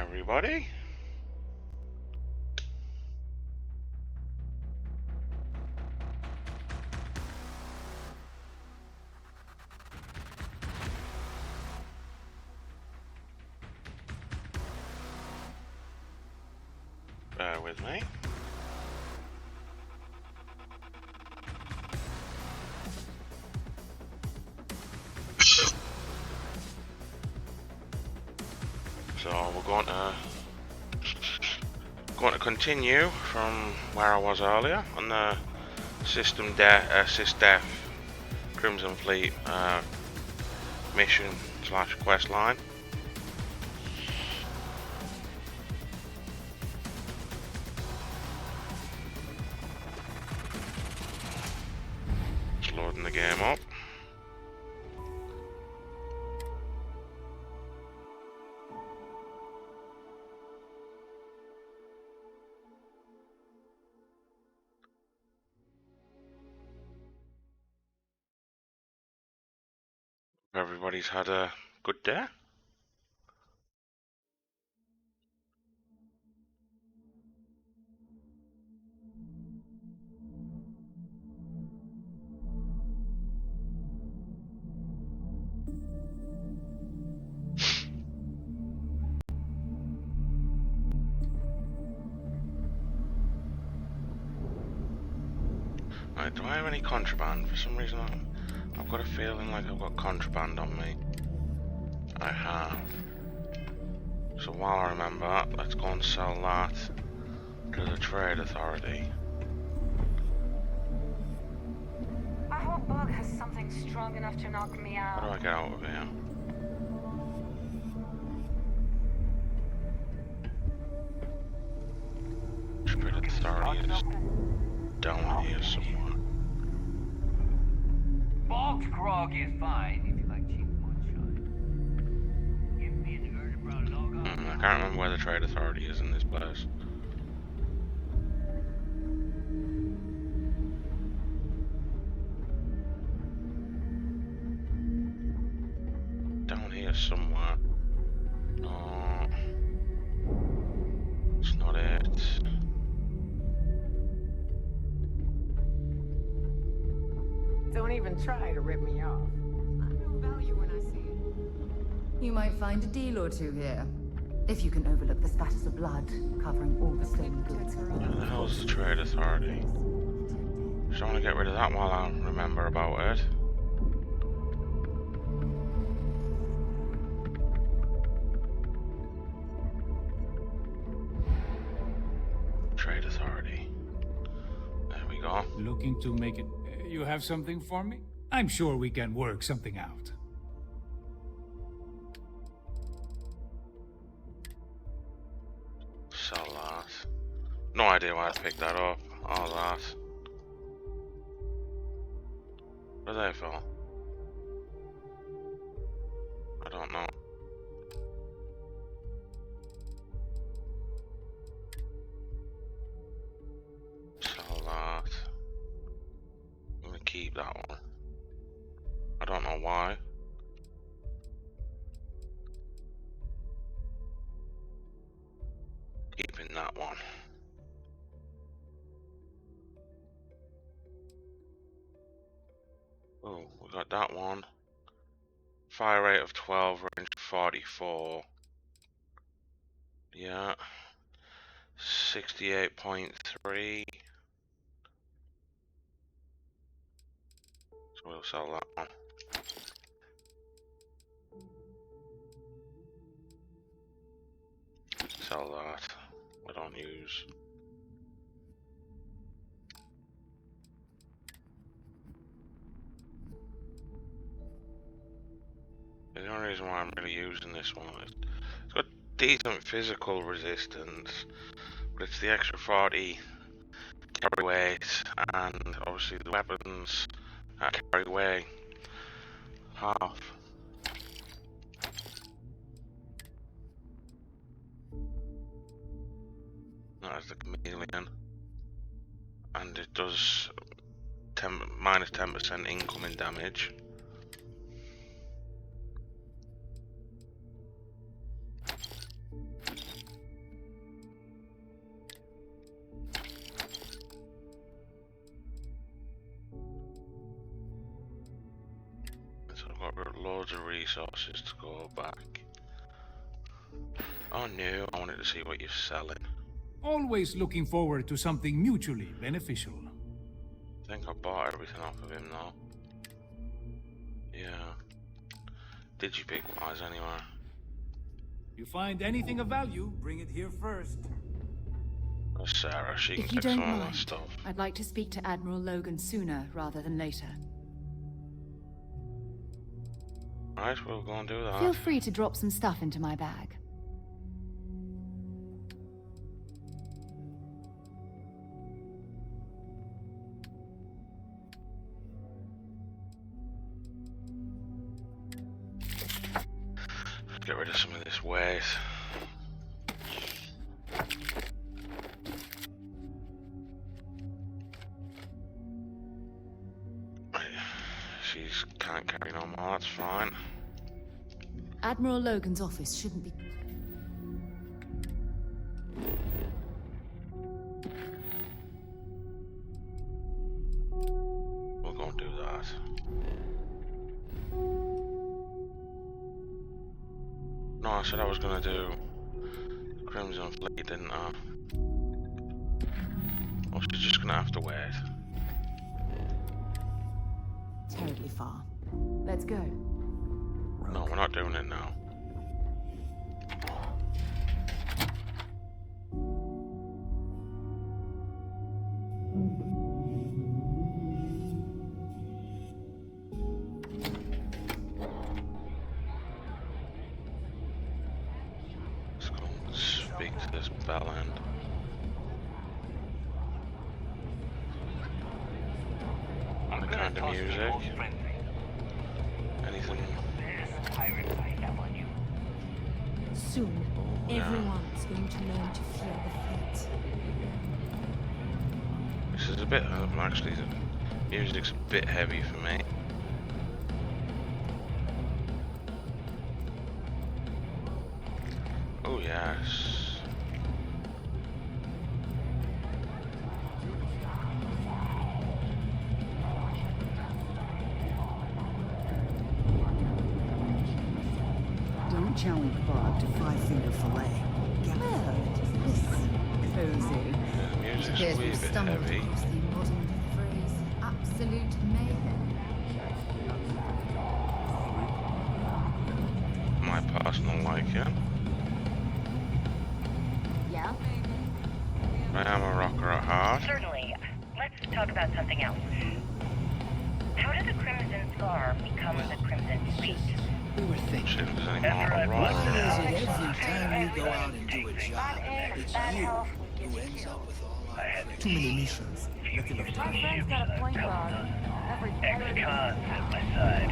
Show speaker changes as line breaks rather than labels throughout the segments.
everybody. Bear with me. So we're going to continue from where I was earlier on the SysDef Crimson Fleet mission / quest line. Just loading the game up. Everybody's had a good day. Right, do I have any contraband? For some reason I've got a feeling like I've got contraband on me. I have. So while I remember, let's go and sell that to the Trade Authority.
I hope Bug has something strong enough to knock me out.
How do I get out of here? Trade Authority is down here somewhere.
Bog's grog is fine if you like cheap moonshine. Give me an early brown log on.
I can't remember where the Trade Authority is in this place. Down here somewhere. No. It's not it.
Don't even try to rip me off. I know value when I see it.
You might find a deal or two here, if you can overlook the spatters of blood covering all the stolen goods.
Where the hell's the Trade Authority? Just want to get rid of that while I remember about it. Trade Authority. There we go.
Looking to make it... You have something for me? I'm sure we can work something out.
Sell that. No idea why I picked that up. All that. What are they for? I don't know. Sell that. I'm gonna keep that one. I don't know why. Keeping that one. Oh, we got that one. Fire rate of 12, range 44. Yeah. 68.3. So we'll sell that one. Sell that. I don't use. The only reason why I'm really using this one is it's got decent physical resistance, but it's the extra 40 carry weight, and obviously the weapons carry weight half. That's the chameleon, and it does minus 10% incoming damage. loads of resources to go back. Oh no, I wanted to see what you're selling.
Always looking forward to something mutually beneficial.
I think I bought everything off of him though. Yeah. Digipick-wise anyway.
You find anything of value, bring it here first.
That's Sarah, she can
If you
take some
don't
of that
mind,
stuff.
I'd like to speak to Admiral Logan sooner rather than later.
Right, we'll go and do that.
Feel free to drop some stuff into my bag.
Get rid of some of this waste. She can't carry no more, that's fine.
Admiral Logan's office shouldn't be...
We'll go and do that. No, I said I was gonna do Crimson Fleet, didn't I? Or she's just gonna have to wait.
terribly far. Let's go.
No, we're not doing it now. Let's go and speak to this bell end. What kind of music? Anything?
Soon, everyone's going to learn to fear the fate.
This is a bit, actually, the music's a bit heavy for me. Oh yes.
Don't challenge Bob to five-finger fillet.
Well, it is this cozy.
The music's a
Appears
wee
we've
bit
stumbled
heavy.
across the embodiment of the phrase absolute mayhem.
My personal liking.
Yeah?
I am a rocker at heart.
Certainly. Let's talk about something else. How did the Crimson Scar become the Crimson Fleet?
We were thinking.
Shit, if there's any
After I
more
bust
wrong.
it out.
Is it every time we go out and do a job, it's you who ends up with all
I had
our too many missions. Not enough
My
time.
friend's got a point guard. Every
Ex-cons at my side.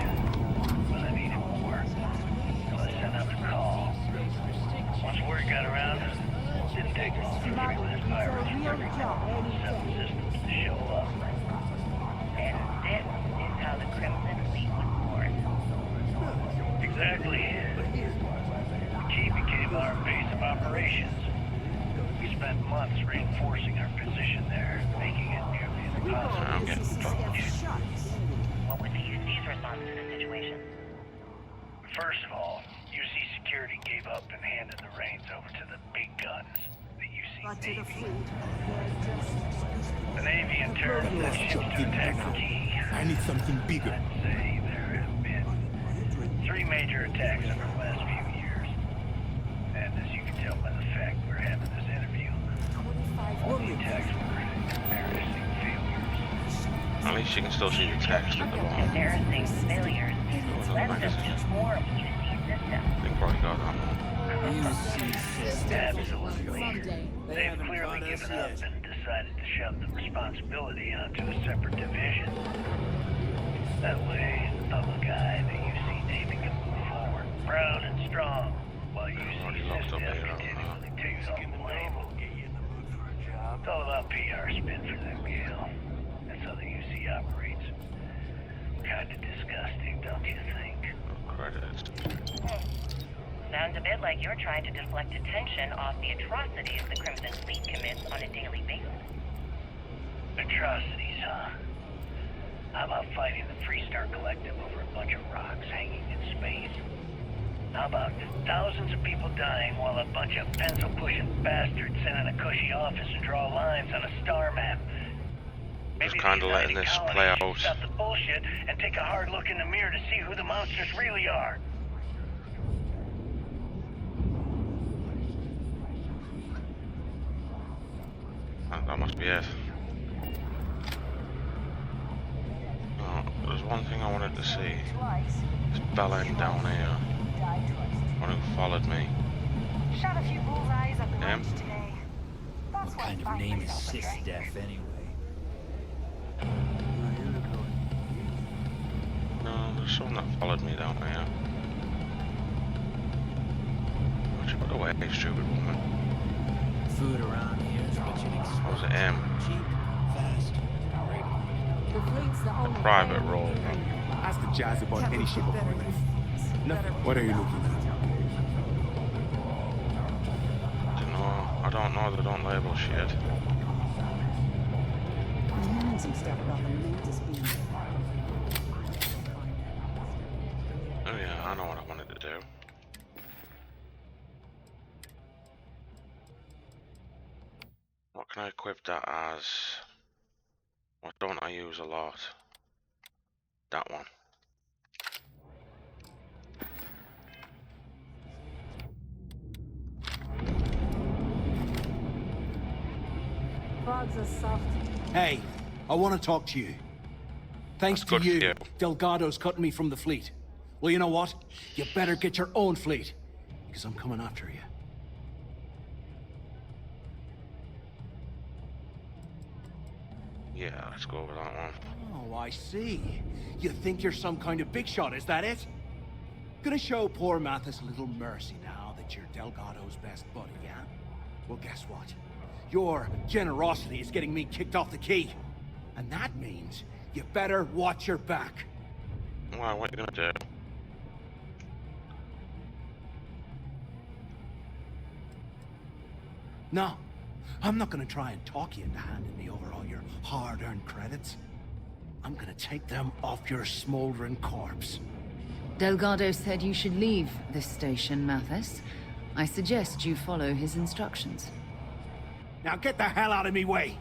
But I needed more. So I sent out the call. Once word got around, it didn't take long for three last pirates from every one of the 7 systems to show up.
And this is how the Crimson Fleet was born.
Exactly. The key became our base of operations. We spent months reinforcing our position there, making it nearly impossible.
I'm getting
What was the UC's response to the situation?
First of all, UC security gave up and handed the reins over to the big guns, the UC Navy. The Navy in turn sent ships to attack the key.
I need something bigger.
I'd say there have been 3 major attacks over the last few years. And as you can tell by the fact we're having this interview, all the attacks were embarrassing failures.
At least you can still see the text at the bottom.
Embarrassing failures led them to form UC systems.
I think probably got that one.
Absolutely. They've clearly given up and decided to shove the responsibility onto a separate division. That way, the public eye, the UC Navy can move forward, proud and strong, while
Already
UC
locked up
systems
there,
continually takes all the blame. It's all about PR spin for them, Gale. That's how the UC operates. Kind of disgusting, don't you think?
No credits.
Sounds a bit like you're trying to deflect attention off the atrocities the Crimson Fleet commits on a daily basis.
Atrocities, huh? How about fighting the Freestar Collective over a bunch of rocks hanging in space? How about thousands of people dying while a bunch of pencil-pushing bastards sit in a cushy office and draw lines on a star map?
Just kind of letting this play out.
Stop the bullshit and take a hard look in the mirror to see who the monsters really are.
That must be it. Oh, there's one thing I wanted to see. This bellend down here. One who followed me.
Shot a few bullseyes at the
Yeah.
ranch today. That's
What kind of name is Sysdef anyway?
No, there's someone that followed me down here. Why'd you put away, stupid woman?
Food around here is what you'd expect.
How's it him?
Cheap, fast, regular.
The fleet's the only
Private
thing
role.
Ask the jazz about any shape of life. No, what are you looking at?
I don't know, they don't label shit.
I'm hearing some stuff about the Mantis being.
Oh yeah, I know what I wanted to do. What can I equip that as? What don't I use a lot? That one.
Frogs are soft.
Hey, I want to talk to you. Thanks
That's
to
good for
you,
you.
Delgado's cutting me from the fleet. Well, you know what? You better get your own fleet, because I'm coming after you.
Yeah, let's go over that one.
Oh, I see. You think you're some kind of big shot, is that it? Gonna show poor Mathis a little mercy now that you're Delgado's best buddy, yeah? Well, guess what? Your generosity is getting me kicked off the key. And that means you better watch your back.
Well, what are you gonna do?
No, I'm not gonna try and talk you into handing me over all your hard-earned credits. I'm gonna take them off your smoldering corpse.
Delgado said you should leave this station, Mathis. I suggest you follow his instructions.
Now get the hell out of me way!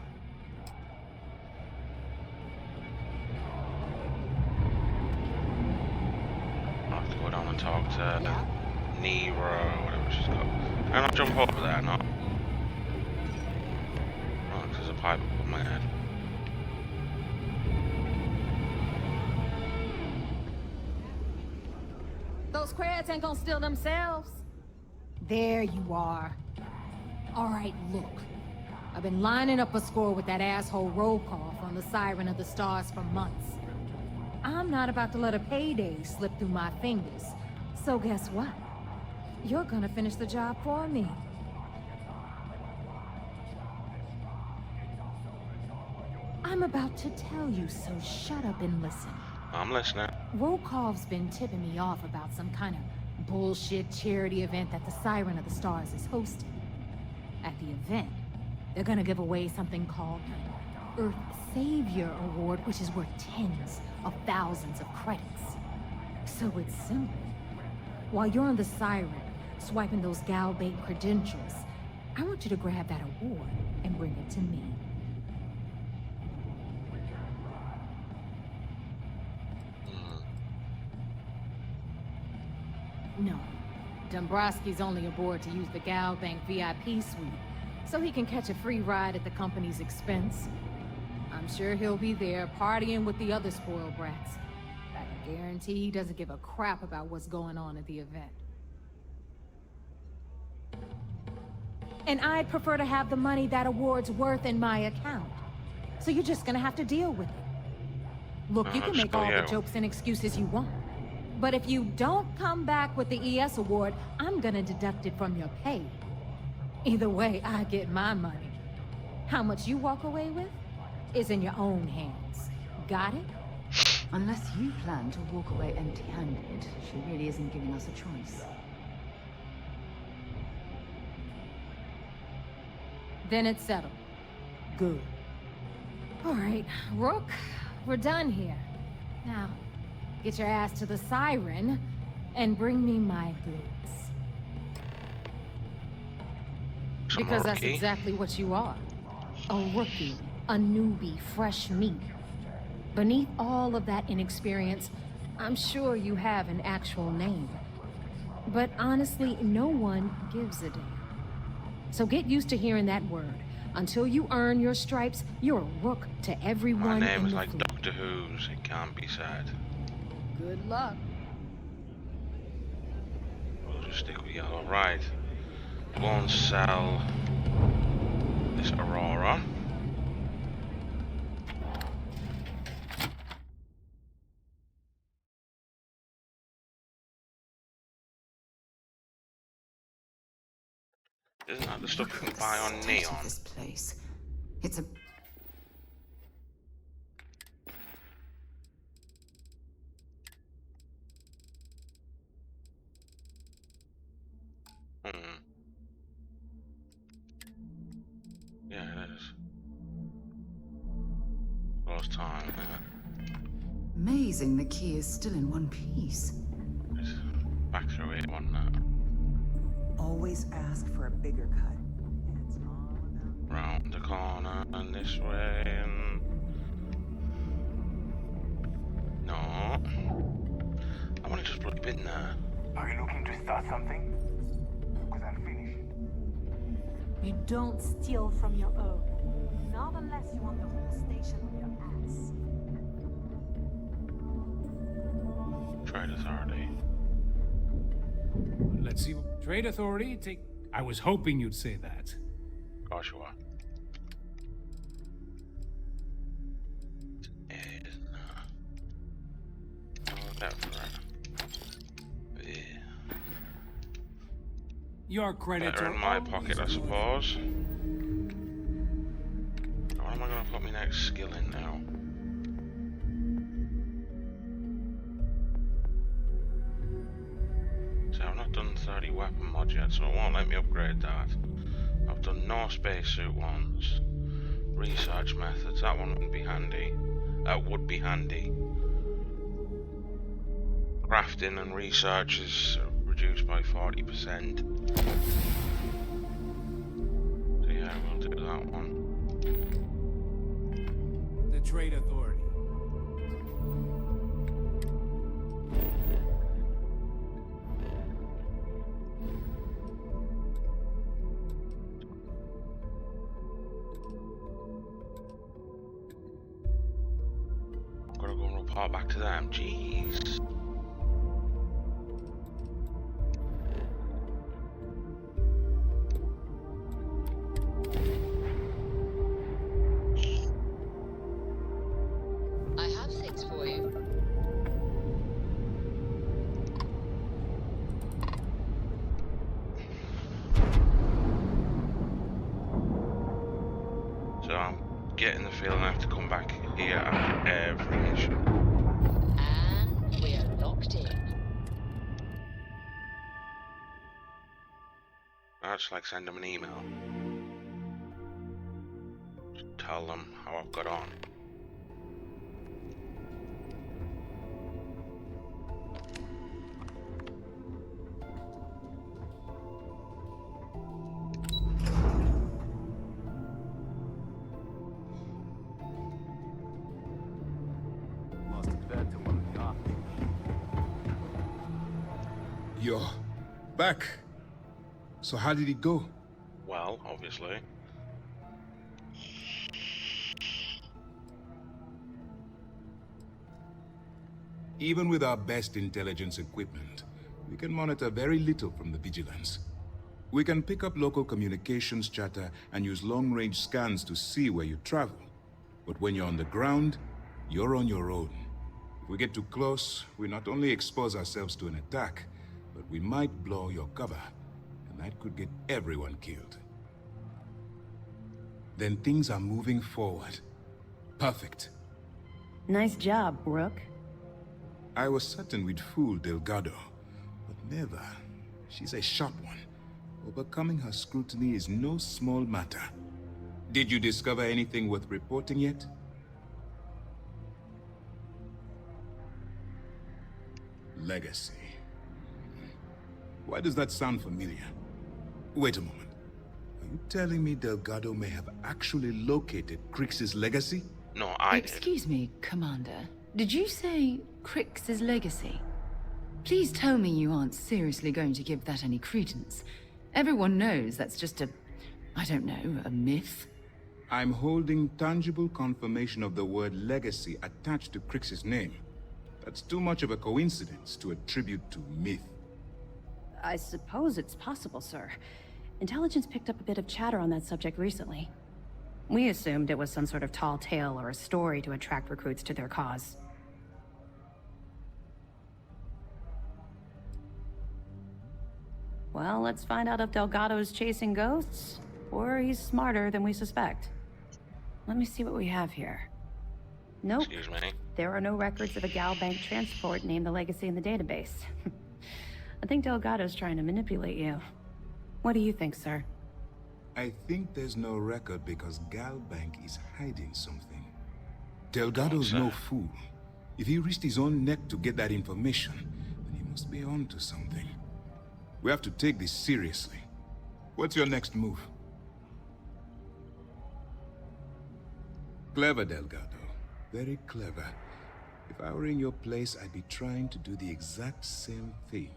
I'll have to go down and talk to Nero, or whatever she's called. Can I not jump over there, no? Oh, there's a pipe above my head.
Those crabs ain't gonna steal themselves. There you are. All right, look. I've been lining up a score with that asshole roll call from the Siren of the Stars for months. I'm not about to let a payday slip through my fingers. So guess what? You're gonna finish the job for me. I'm about to tell you, so shut up and listen.
I'm listening.
Rokov's been tipping me off about some kind of bullshit charity event that the Siren of the Stars is hosting. At the event, they're gonna give away something called Earth Savior Award, which is worth tens of thousands of credits. So it's simple. While you're on the Siren, swiping those Galbait credentials, I want you to grab that award and bring it to me. No. Dombrowski's only aboard to use the Galbank VIP suite, so he can catch a free ride at the company's expense. I'm sure he'll be there partying with the other spoiled brats. I can guarantee he doesn't give a crap about what's going on at the event. And I'd prefer to have the money that award's worth in my account. So you're just gonna have to deal with it. Look, you can make all the jokes and excuses you want. But if you don't come back with the ES award, I'm gonna deduct it from your pay. Either way, I get my money. How much you walk away with is in your own hands. Got it?
Unless you plan to walk away empty-handed, she really isn't giving us a choice.
Then it's settled. Good. All right, Rook, we're done here. Now, get your ass to the siren and bring me my goods. Because that's exactly what you are. A rookie, a newbie, fresh meat. Beneath all of that inexperience, I'm sure you have an actual name. But honestly, no one gives a damn. So get used to hearing that word. Until you earn your stripes, you're a rook to everyone in the
My name is like
fleet.
Doctor Who's, it can't be said.
Good luck.
We'll just stick with yellow. Right. Go and sell this Aurora. Isn't that the stuff you can buy on Neon?
This place. It's a...
Yeah, it is. Lost time, yeah.
Amazing the key is still in one piece.
It's back through it, wasn't it?
Always ask for a bigger cut. It's all about...
Round the corner and this way and... No. I want to just put a bit in there.
Are you looking to start something? Because I'm finished.
You don't steal from your own. Not unless you want the whole station on your ass.
Trade Authority.
Let's see. Trade Authority, take... I was hoping you'd say that.
Gosh, you are.
Your credits
Better
are
in my pocket, I suppose. What am I going to put my next skill in now? So I've not done 30 weapon mod yet, so it won't let me upgrade that. I've done no spacesuit ones. Research methods, that one wouldn't be handy. That would be handy. Crafting and research is reduced by 40%. So yeah, we'll do that one.
the Trade Authority.
I've got to go and report back to them. Jeez.
I have things for you.
So I'm getting the feeling I have to come back here after every mission.
And we're locked in.
I just like send them an email. Just tell them how I've got on.
You're back. So how did it go?
Well, obviously.
Even with our best intelligence equipment, we can monitor very little from the vigilance. We can pick up local communications chatter and use long-range scans to see where you travel. But when you're on the ground, you're on your own. If we get too close, we not only expose ourselves to an attack, but we might blow your cover, and that could get everyone killed. Then things are moving forward. Perfect.
Nice job, Rook.
I was certain we'd fool Delgado, but never. She's a sharp one. Overcoming her scrutiny is no small matter. Did you discover anything worth reporting yet? Legacy. Why does that sound familiar? Wait a moment. Are you telling me Delgado may have actually located Crix's legacy?
No, I did.
Excuse me, Commander. Did you say Crix's legacy? Please tell me you aren't seriously going to give that any credence. Everyone knows that's just I don't know, a myth.
I'm holding tangible confirmation of the word legacy attached to Crix's name. That's too much of a coincidence to attribute to myth.
I suppose it's possible, sir. Intelligence picked up a bit of chatter on that subject recently. We assumed it was some sort of tall tale or a story to attract recruits to their cause. Well, let's find out if Delgado's chasing ghosts, or he's smarter than we suspect. Let me see what we have here. Nope.
Excuse me.
There are no records of a Gal Bank transport named the Legacy in the database. I think Delgado's trying to manipulate you. What do you think, sir?
I think there's no record because Gal Bank is hiding something. Delgado's no fool. If he risked his own neck to get that information, then he must be on to something. We have to take this seriously. What's your next move? Clever, Delgado. Very clever. If I were in your place, I'd be trying to do the exact same thing.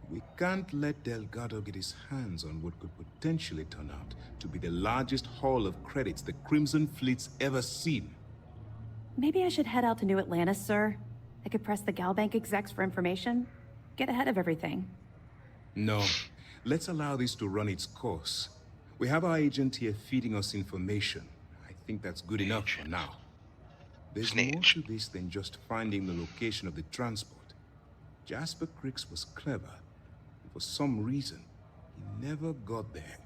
We can't let Delgado get his hands on what could potentially turn out to be the largest haul of credits the Crimson Fleet's ever seen.
Maybe I should head out to New Atlantis, sir. I could press the Gal Bank execs for information. Get ahead of everything.
No. Let's allow this to run its course. We have our agent here feeding us information. I think that's good enough for now. There's more to this than just finding the location of the transport. Jasper Crix was clever. For some reason, he never got there.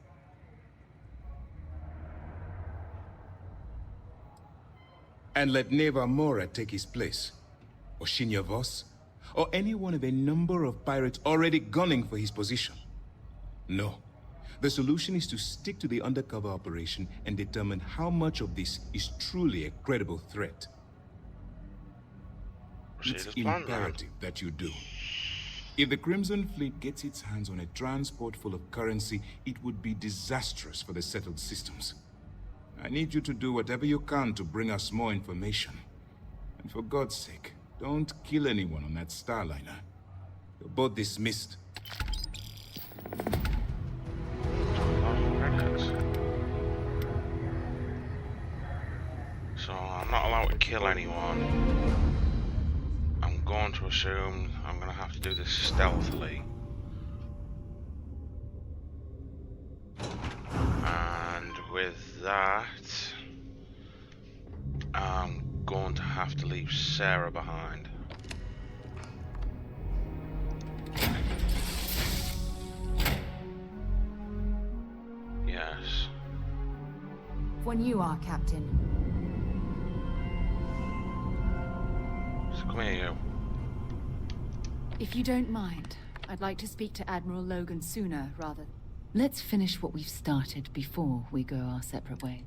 And let Neva Mora take his place. Or Shinya Voss. Or any one of a number of pirates already gunning for his position. No. The solution is to stick to the undercover operation and determine how much of this is truly a credible threat. It's imperative that you do. If the Crimson Fleet gets its hands on a transport full of currency, it would be disastrous for the settled systems. I need you to do whatever you can to bring us more information. And for God's sake, don't kill anyone on that Starliner. You're both dismissed.
So I'm not allowed to kill anyone. I'm going to assume I'm going to have to do this stealthily. And with that, I'm going to have to leave Sarah behind. Yes.
When you are, Captain.
So come here, you.
If you don't mind, I'd like to speak to Admiral Logan sooner, rather. Let's finish what we've started before we go our separate way.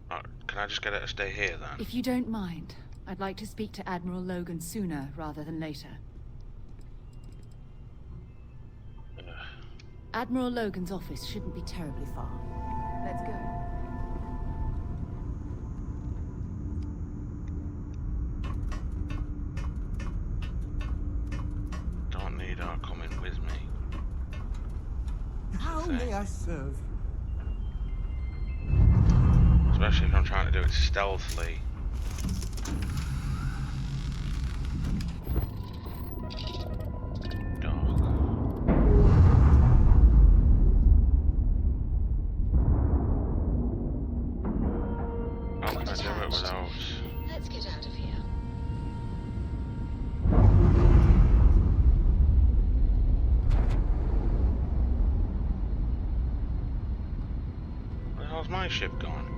Can I just get her to stay here, then?
If you don't mind, I'd like to speak to Admiral Logan sooner rather than later. Admiral Logan's office shouldn't be terribly far. Let's go.
Don't need her coming with me.
How may I serve?
Especially if I'm trying to do it stealthily. How can I do it without...
Let's get out of here.
Where the hell's my ship gone?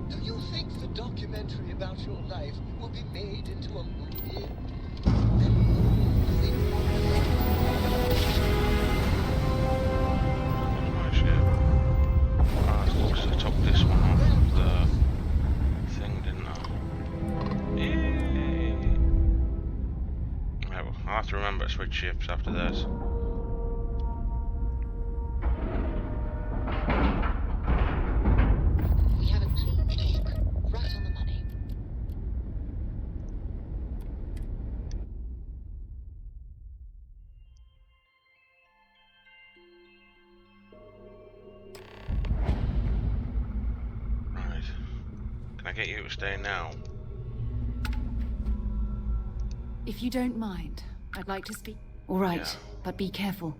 Do you think the documentary about your life will be made into a movie?
My ship. I took this one off of the thing, didn't I? Yay! ships after this.
We have a clean deck, right on the money.
Right. Can I get you to stay now?
If you don't mind, I'd like to speak. All right,
Yeah.
but be careful.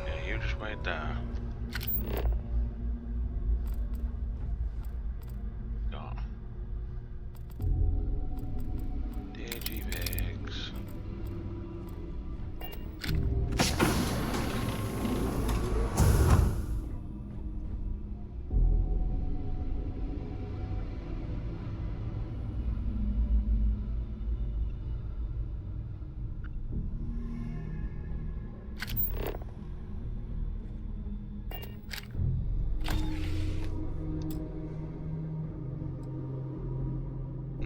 Yeah, you just wait there. Got digivigs.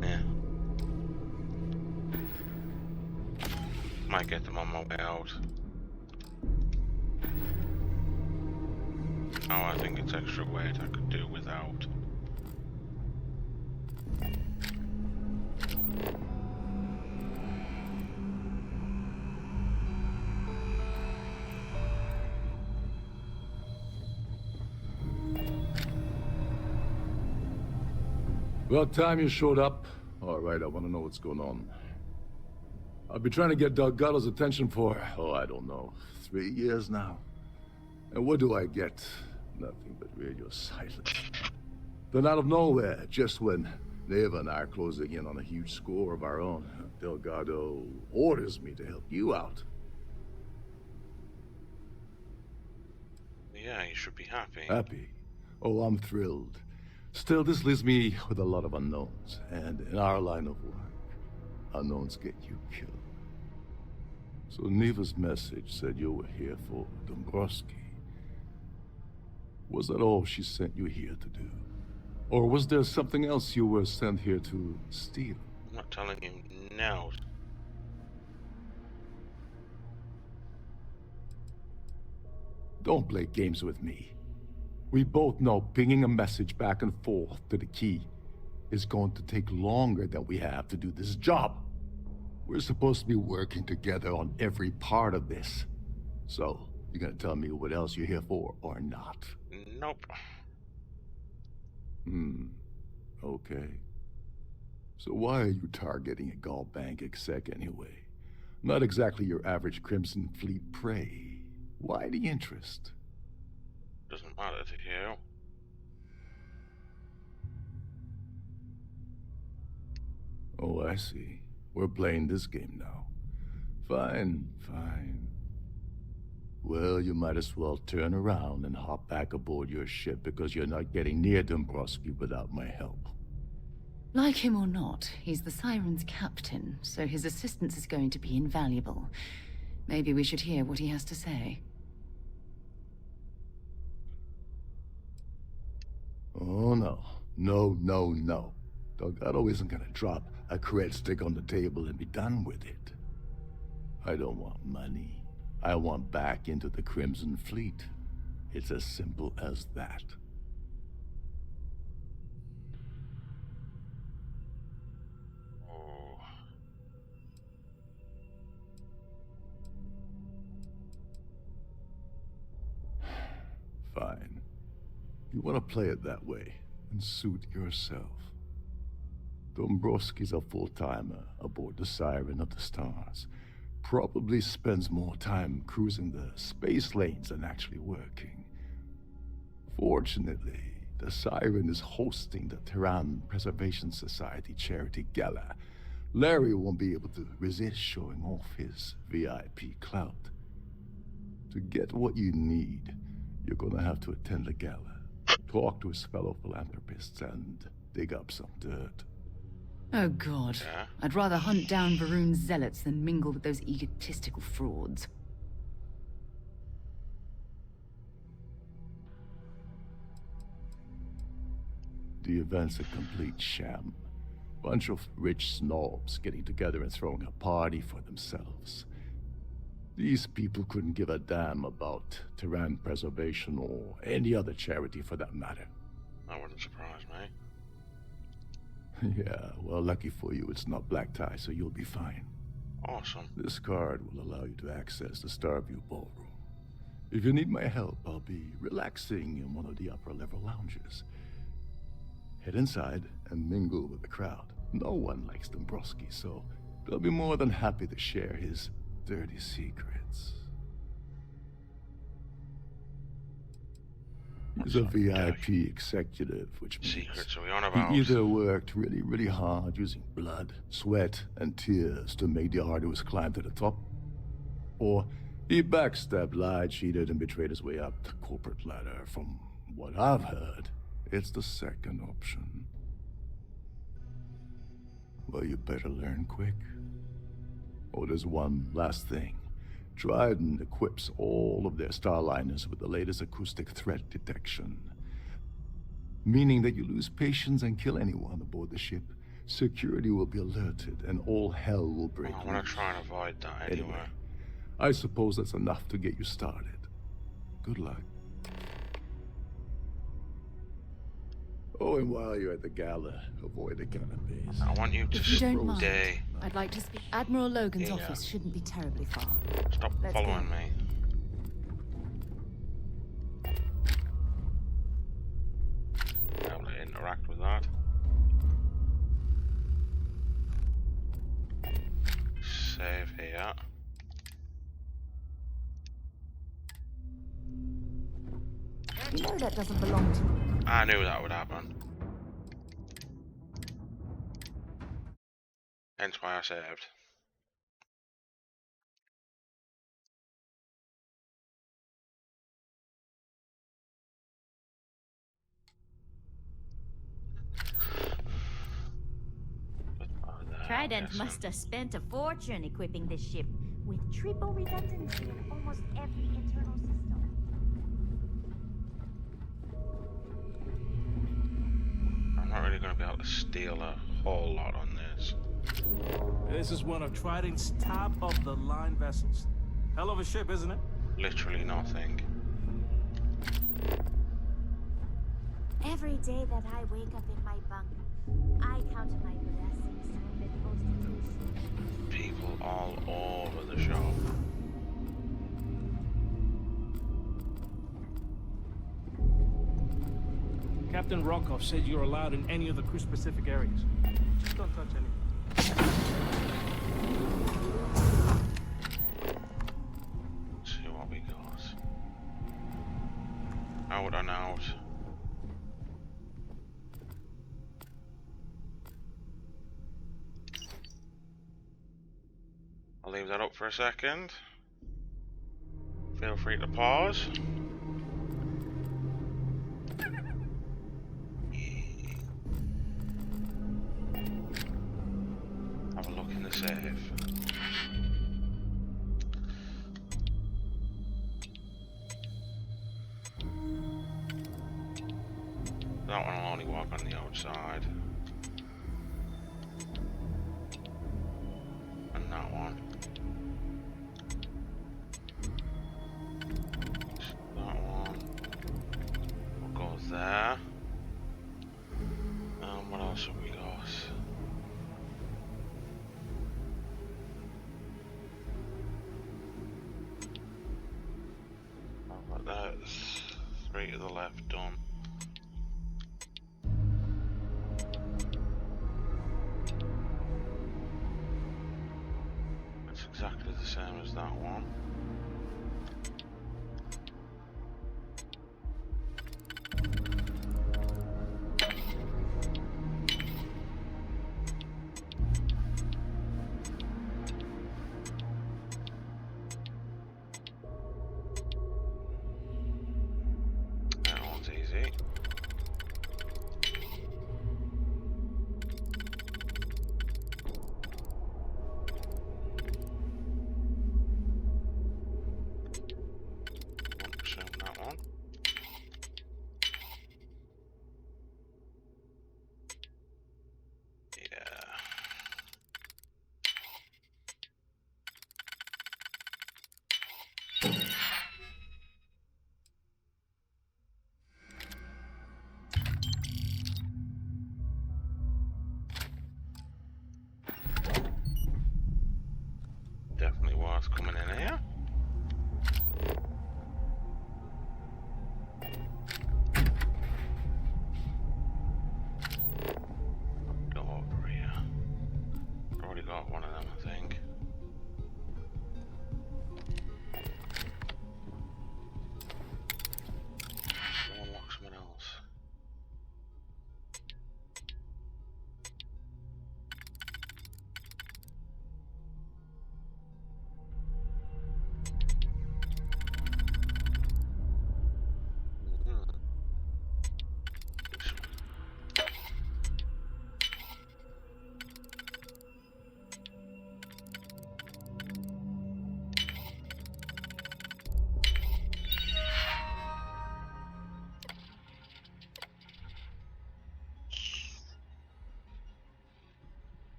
Yeah. Might get them on my way out. Oh, I think it's extra weight I could do without.
About time you showed up. All right, I want to know what's going on. I've been trying to get Delgado's attention for, oh, I don't know, 3 years now. And what do I get? Nothing but radio silence. Then out of nowhere, just when Neva and I are closing in on a huge score of our own, Delgado orders me to help you out.
Yeah, you should be happy.
Happy? Oh, I'm thrilled. Still, this leaves me with a lot of unknowns, and in our line of work, unknowns get you killed. So Neva's message said you were here for Dombrowski. Was that all she sent you here to do? Or was there something else you were sent here to steal?
I'm not telling you now.
Don't play games with me. We both know pinging a message back and forth to the key is going to take longer than we have to do this job. We're supposed to be working together on every part of this. So, you're gonna tell me what else you're here for, or not?
Nope.
Okay. So why are you targeting a Gall Bank exec anyway? Not exactly your average Crimson Fleet prey. Why the interest?
Doesn't matter to you.
Oh, I see. We're playing this game now. Fine, fine. Well, you might as well turn around and hop back aboard your ship because you're not getting near Dombrowski without my help.
Like him or not, he's the Siren's captain, so his assistance is going to be invaluable. Maybe we should hear what he has to say.
Oh, no. No, no, no. Delgado isn't gonna drop a cred stick on the table and be done with it. I don't want money. I want back into the Crimson Fleet. It's as simple as that.
Oh.
Fine. You want to play it that way, and suit yourself. Dombrowski's a full-timer aboard the Siren of the Stars. Probably spends more time cruising the space lanes than actually working. Fortunately, the Siren is hosting the Terran Preservation Society charity gala. Larry won't be able to resist showing off his VIP clout. To get what you need, you're gonna have to attend the gala, talk to his fellow philanthropists, and dig up some dirt.
Oh god.
Yeah.
I'd rather hunt down Varun's zealots than mingle with those egotistical frauds.
The event's a complete sham. Bunch of rich snobs getting together and throwing a party for themselves. These people couldn't give a damn about Terran preservation or any other charity for that matter.
That wouldn't surprise me.
Yeah, well, lucky for you, it's not black tie, so you'll be fine.
Awesome.
This card will allow you to access the Starview Ballroom. If you need my help, I'll be relaxing in one of the upper-level lounges. Head inside and mingle with the crowd. No one likes Dombrowski, so they'll be more than happy to share his dirty secrets. He's a VIP executive, which means
secrets are we on about?
he either worked really, really hard using blood, sweat, and tears to make the arduous climb to the top, or he backstabbed, lied, cheated, and betrayed his way up the corporate ladder. From what I've heard, it's the second option. Well, you better learn quick. Oh, there's one last thing. Trident equips all of their starliners with the latest acoustic threat detection. Meaning that you lose patience and kill anyone aboard the ship, security will be alerted and all hell will break loose.
I want to try and avoid that anyway.
I suppose that's enough to get you started. Good luck. Oh, and while you're at the gala, avoid the cannabis.
I want you to
If you don't mind,
stay.
I'd like to speak. Admiral Logan's
Yeah.
office shouldn't be terribly far.
Stop
Let's
following
go.
me. Be able to interact with that. Save here.
You know that doesn't belong to me.
I knew that would happen. Hence why I saved.
Trident must have spent a fortune equipping this ship with triple redundancy in almost every internal system.
I'm not really going to be able to steal a whole lot on this.
This is one of Trident's top-of-the-line vessels. Hell of a ship, isn't it?
Literally nothing.
Every day that I wake up in my bunk, I count my blessings to have been hosted to a ship.
People all over the shop.
Captain Rockoff said you're allowed in any of the crew-specific areas. Just don't touch anything.
Let's see what we got. Out and out. I'll leave that up for a second. Feel free to pause. Have a look in the safe. That one will only walk on the outside. And that one. That one. We'll go there. What else have we got? How about that? 3 to the left, done. It's exactly the same as that one. That one's easy.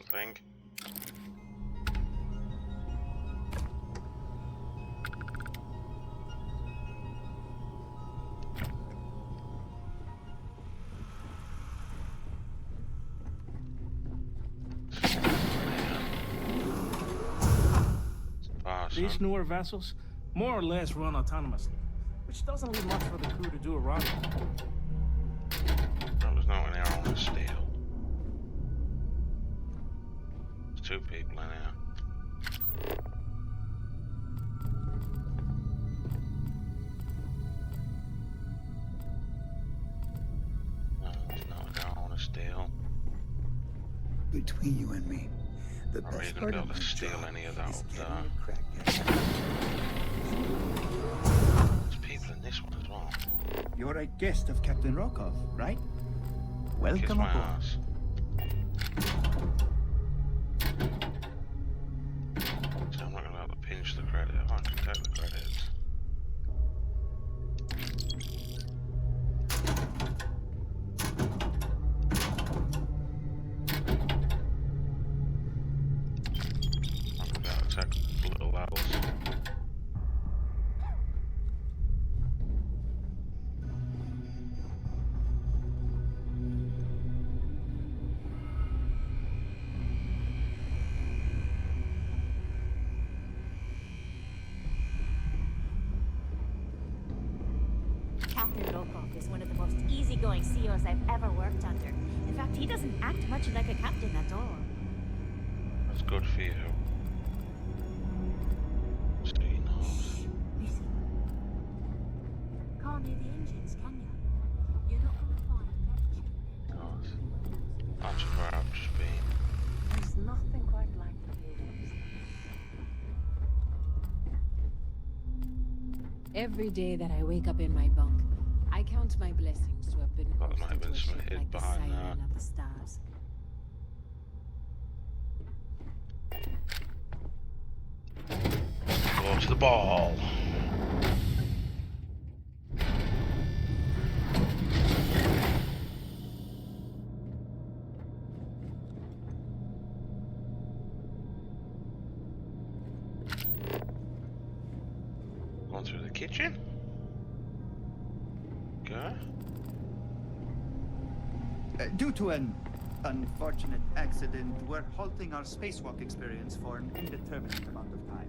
don't think.
These newer vessels more or less run autonomously, which doesn't leave much for the crew to do around them.
There's no one here on the steel. There's two people in here. No, there's no one here on the steel.
Between you and me, the
Are you
best
gonna
part
be
of
able
my
to steal
job
any of that
is
up
getting
there?
a crack at
There's people in this one as well.
You're a guest of Captain Rokov, right?
Kiss
Welcome
my
aboard.
ass. So I'm not gonna be able to pinch the credit. I can't just take the credits. I'm gonna be able to take little levels.
Captain Rokov is one of the most easygoing CEOs I've ever worked under. In fact, he doesn't act much like a captain at all.
That's good for you. So he knows.
Listen. Can't hear the engines, can you? You're not gonna find a better tune.
God. That's where I've just been.
There's nothing quite like the view.
Every day that I wake up in my bunk, I count my blessings to have been
That might have
hosted
been
to a ship
something hid
like the
behind
Siren
there.
of the Stars.
Go to the ball. Going through the kitchen. Okay.
Due to an unfortunate accident, we're halting our spacewalk experience for an indeterminate amount of time.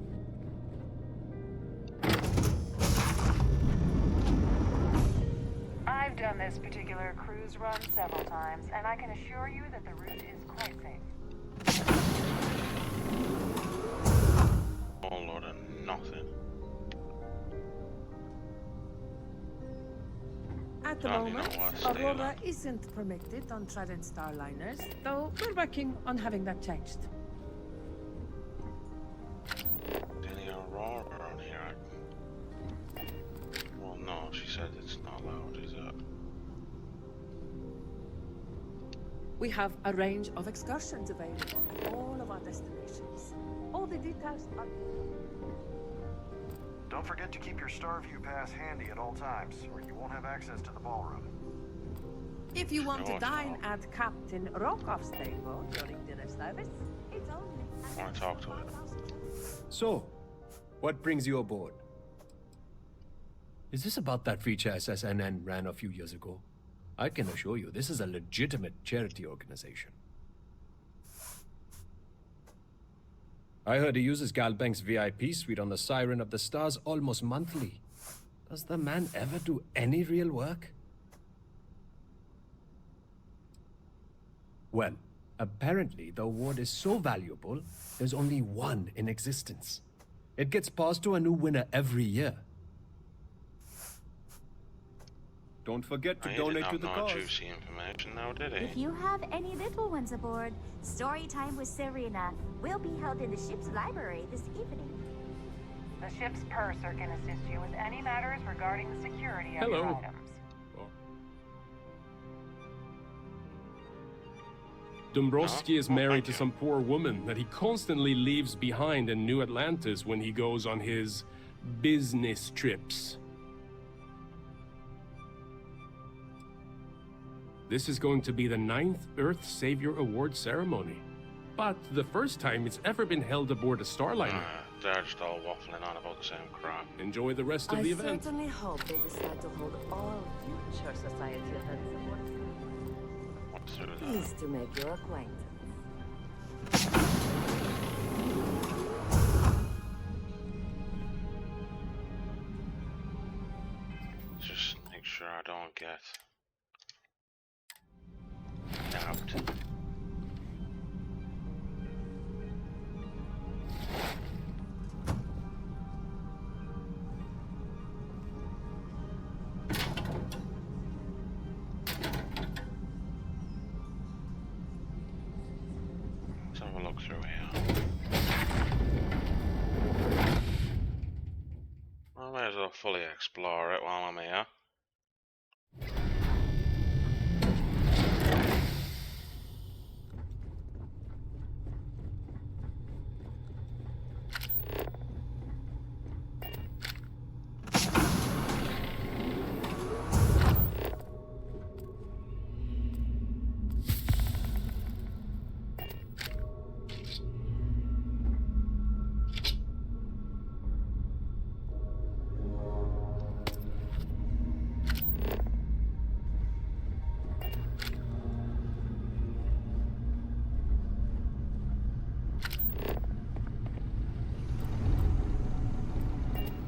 I've done this particular cruise run several times, and I can assure you that the route is quite safe.
Whole lot of nothing.
At the
Don't you
moment,
know what, stay
Aurora
alert.
isn't permitted on Trident Starliners, though we're working on having that changed.
Any Aurora on here? Well, no, she said it's not allowed, is it?
We have a range of excursions available at all of our destinations. All the details are...
Don't forget to keep your Starview pass handy at all times, or you won't have access to the ballroom.
If you want to
No,
dine at Captain Rokov's table during dinner service, it's only...
I want to talk to her.
So, what brings you aboard? Is this about that feature SSNN ran a few years ago? I can assure you, this is a legitimate charity organization. I heard he uses Galbank's VIP suite on the Siren of the Stars almost monthly. Does the man ever do any real work? Well, apparently the award is so valuable, there's only one in existence. It gets passed to a new winner every year. Don't forget to
He
donate to
didn't
the
have no
cause.
juicy information now, did he?
If you have any little ones aboard, story time with Serena will be held in the ship's library this evening.
The ship's purser can assist you with any matters regarding the security of
Hello.
your items.
Dombrowski is married to some poor woman that he constantly leaves behind in New Atlantis when he goes on his business trips. This is going to be the 9th Earth Savior Award ceremony.
but the first time it's ever been held aboard a Starliner.
They're just all waffling on about the same crap.
Enjoy the rest of the event.
I certainly hope they decide to hold all future society events at once.
What's through that?
Pleased to make your acquaintance.
Just make sure I don't get nabbed. Let's have a look through here. I may as well fully explore it while I'm here.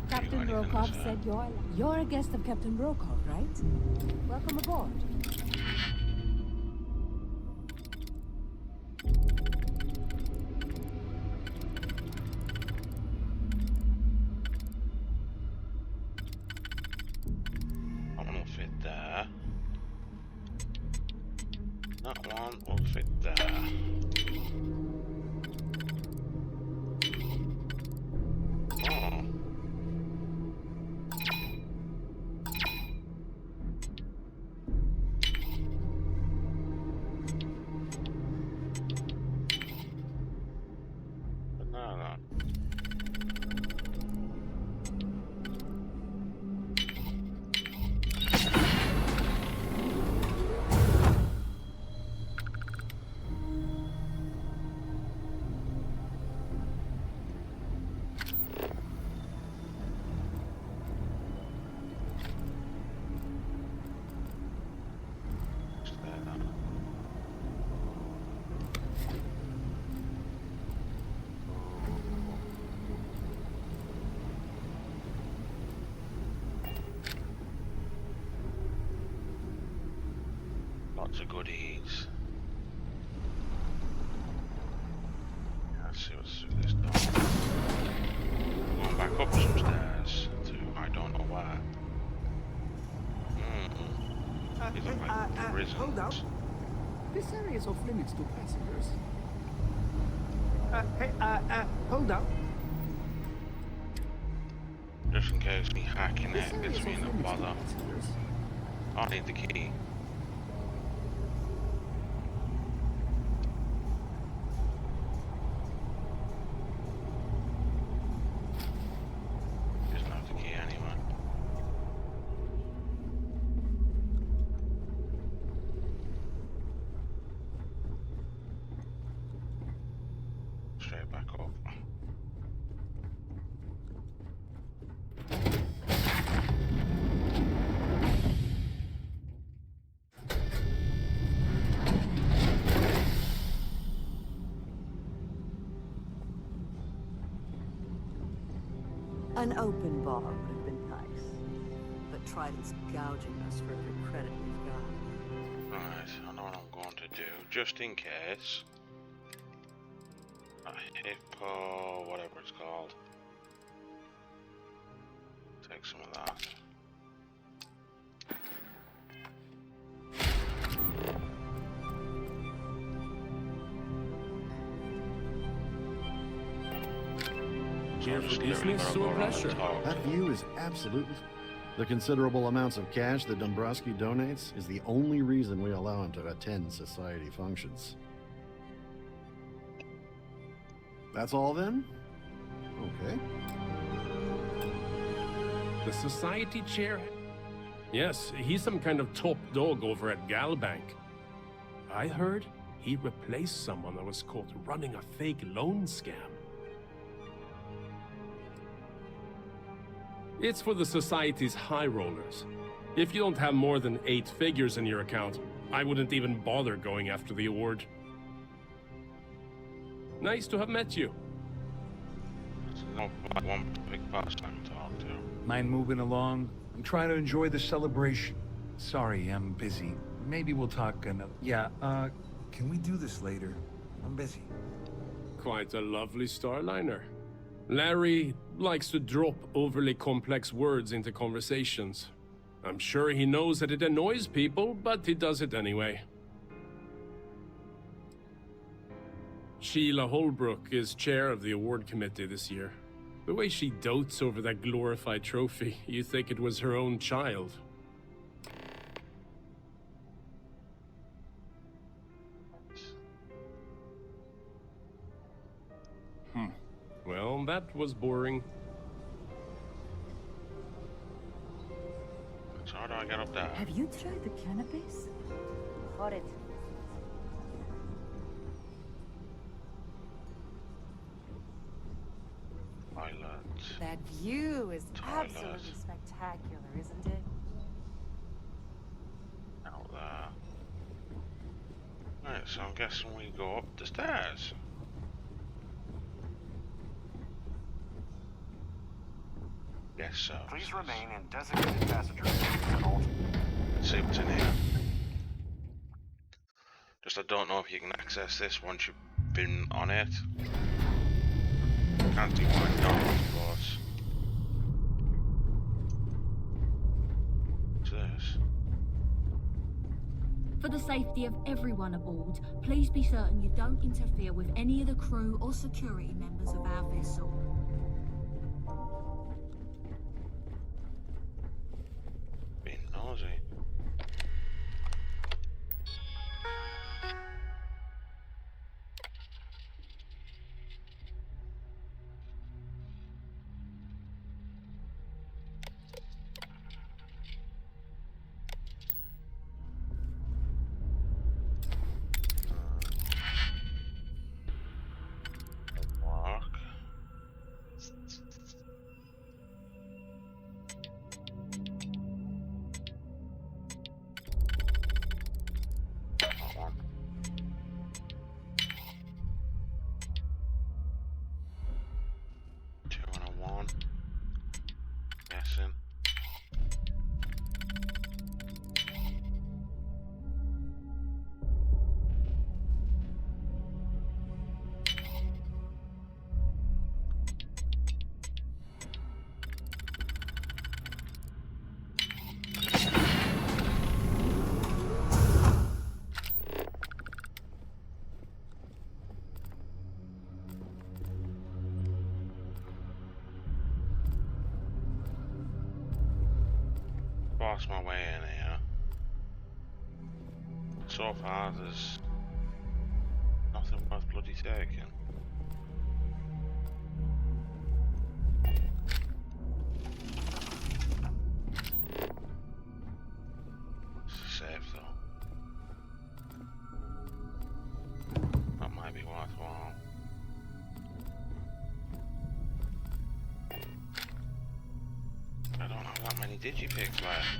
Captain Brokov said you're a guest of Captain Brokov, right? Welcome aboard.
That one will fit there. That one will fit there. Oh. Banana. Lots of goodies. Let's see what's through this door. Going back up some stairs to I don't know where. These are like prisons.
Hold up. This area is off limits to passengers. Hold up.
Just in case me hacking it gets me in a bother. I need the key. Doesn't have the key anyway. Straight back up.
An open bar would have been nice, but Trident's gouging us for every credit we've got.
Right, I know what I'm going to do, just in case. A hippo, whatever it's called. Take some of that.
Here for business or pleasure?
That view is absolutely... The considerable amounts of cash that Dombrowski donates is the only reason we allow him to attend society functions. That's all then? Okay.
The society chair? Yes, he's some kind of top dog over at Galbank. I heard he replaced someone that was caught running a fake loan scam. It's for the Society's high rollers. If you don't have more than 8 figures in your account, I wouldn't even bother going after the award. Nice to have met you.
Not like one big pastime to talk to.
Mind moving along? I'm trying to enjoy the celebration. Sorry, I'm busy. Maybe we'll talk another... Yeah, can we do this later? I'm busy.
Quite a lovely starliner. Larry likes to drop overly complex words into conversations. I'm sure he knows that it annoys people, but he does it anyway. Sheila Holbrook is chair of the award committee this year. The way she dotes over that glorified trophy, you think it was her own child. Well, that was boring.
So how do I get up there?
Have you tried the cannabis?
For it.
Toilet.
That view is
Toilet.
absolutely spectacular, isn't it?
Out there. Right, so I'm guessing we go up the stairs. Yes, sir.
Please remain in designated passenger areas at all.
Let's see what's in here. Just I don't know if you can access this once you've been on it. Can't do one not, of course. What's this?
For the safety of everyone aboard, please be certain you don't interfere with any of the crew or security members of our vessel.
Being nosy. Lost my way in here. So far, there's nothing worth bloody taking. It's safe though. That might be worthwhile. I don't have that many digipics left.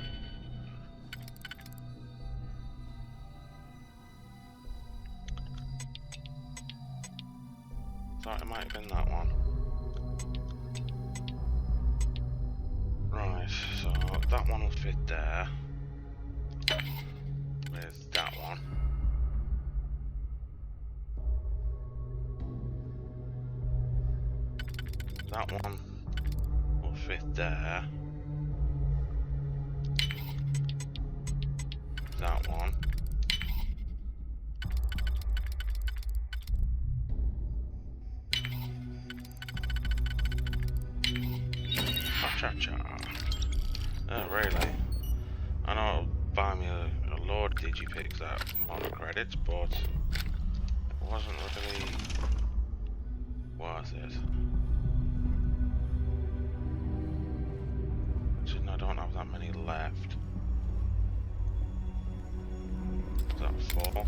Thought it might have been that one. Right, so that one will fit there. With that one. That one will fit there. That one. Cha-cha. Oh, really? I know it'll buy me a load of digipics that amount of credits, but it wasn't really worth it. So I don't have that many left. Is that 4?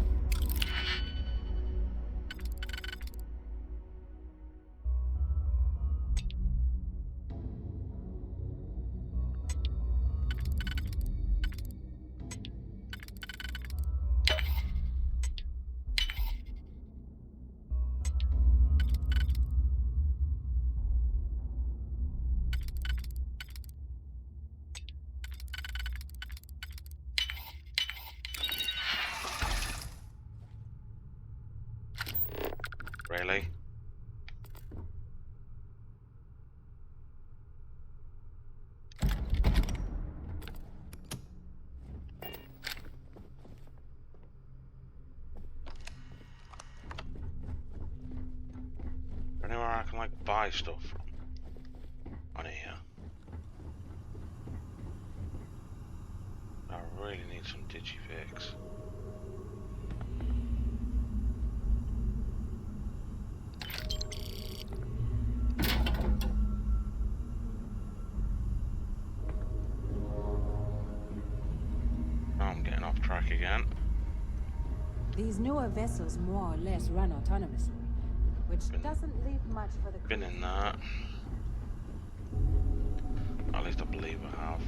really. Anywhere I can like buy stuff from on here. I really need some digifix. Now I'm getting off track again.
These newer vessels more or less run autonomously, which doesn't leave much for the
Been in that. At least I believe I have.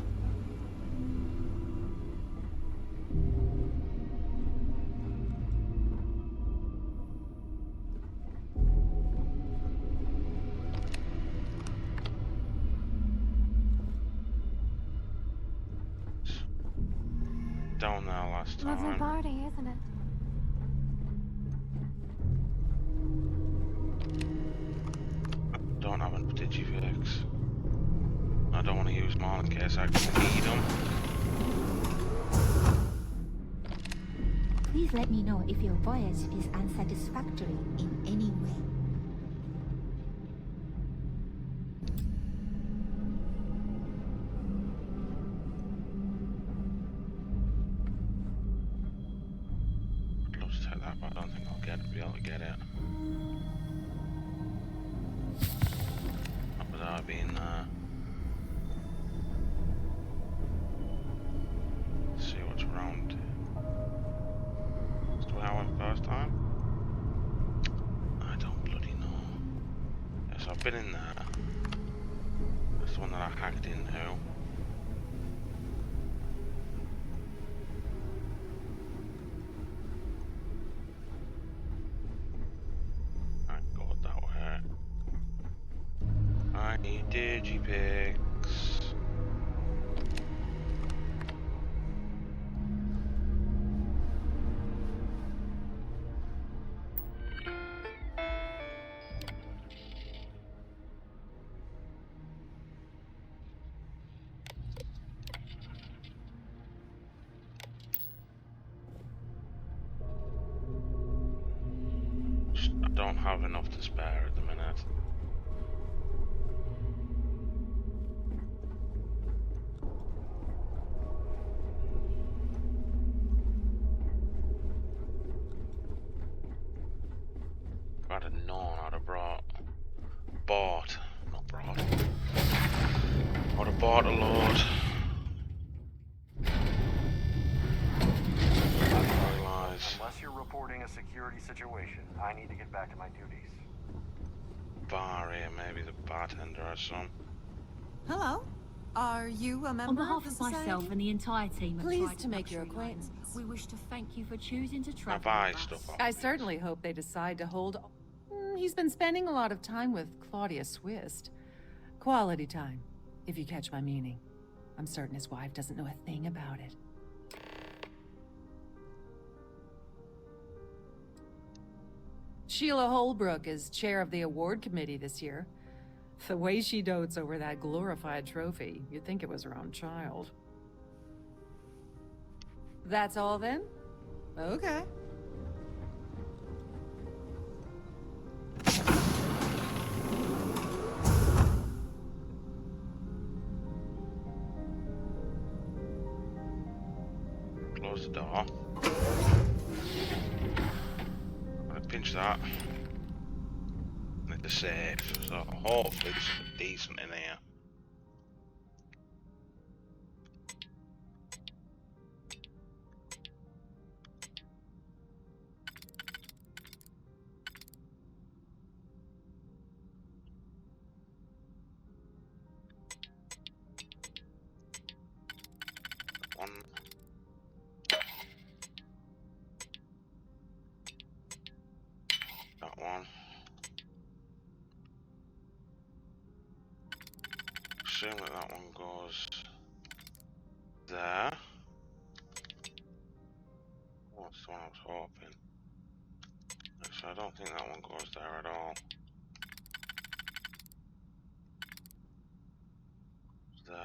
Down there last
Lovely
time.
party, isn't it?
Don't have enough digifix. I don't want to use them all in case I need them.
Please let me know if your voyage is unsatisfactory in any way.
I'd love to take that, but I don't think I'll be able to get it. Not without being see what's around. Is the way I went first time? I don't bloody know. Yes, I've been in there. That's the one that I hacked into. I got that way. I need digipix. I don't have enough to spare at the minute. If I'd have known, I'd have I'd have bought a load.
Unless you're reporting a security situation, I need to get back to my duties.
Bar here, maybe the bartender or some.
Hello. Are you a member
On behalf
of
of
the
myself
society?
and the entire team of
Pleased
Trident
to make your
Luxury Lines,
acquaintance.
we wish to thank you for choosing to travel
buy
with us.
stuff off
I certainly hope they decide to hold... He's been spending a lot of time with Claudia Swist. Quality time, if you catch my meaning. I'm certain his wife doesn't know a thing about it. Sheila Holbrook is chair of the award committee this year. The way she dotes over that glorified trophy, you'd think it was her own child. That's all then? Okay.
Close the door. I'm gonna pinch that. It's a safe, so hopefully there's something decent in here. One. That one. Assume that one goes there. Oh, that's the one I was hoping. Let's so I don't think that one goes there at all. There.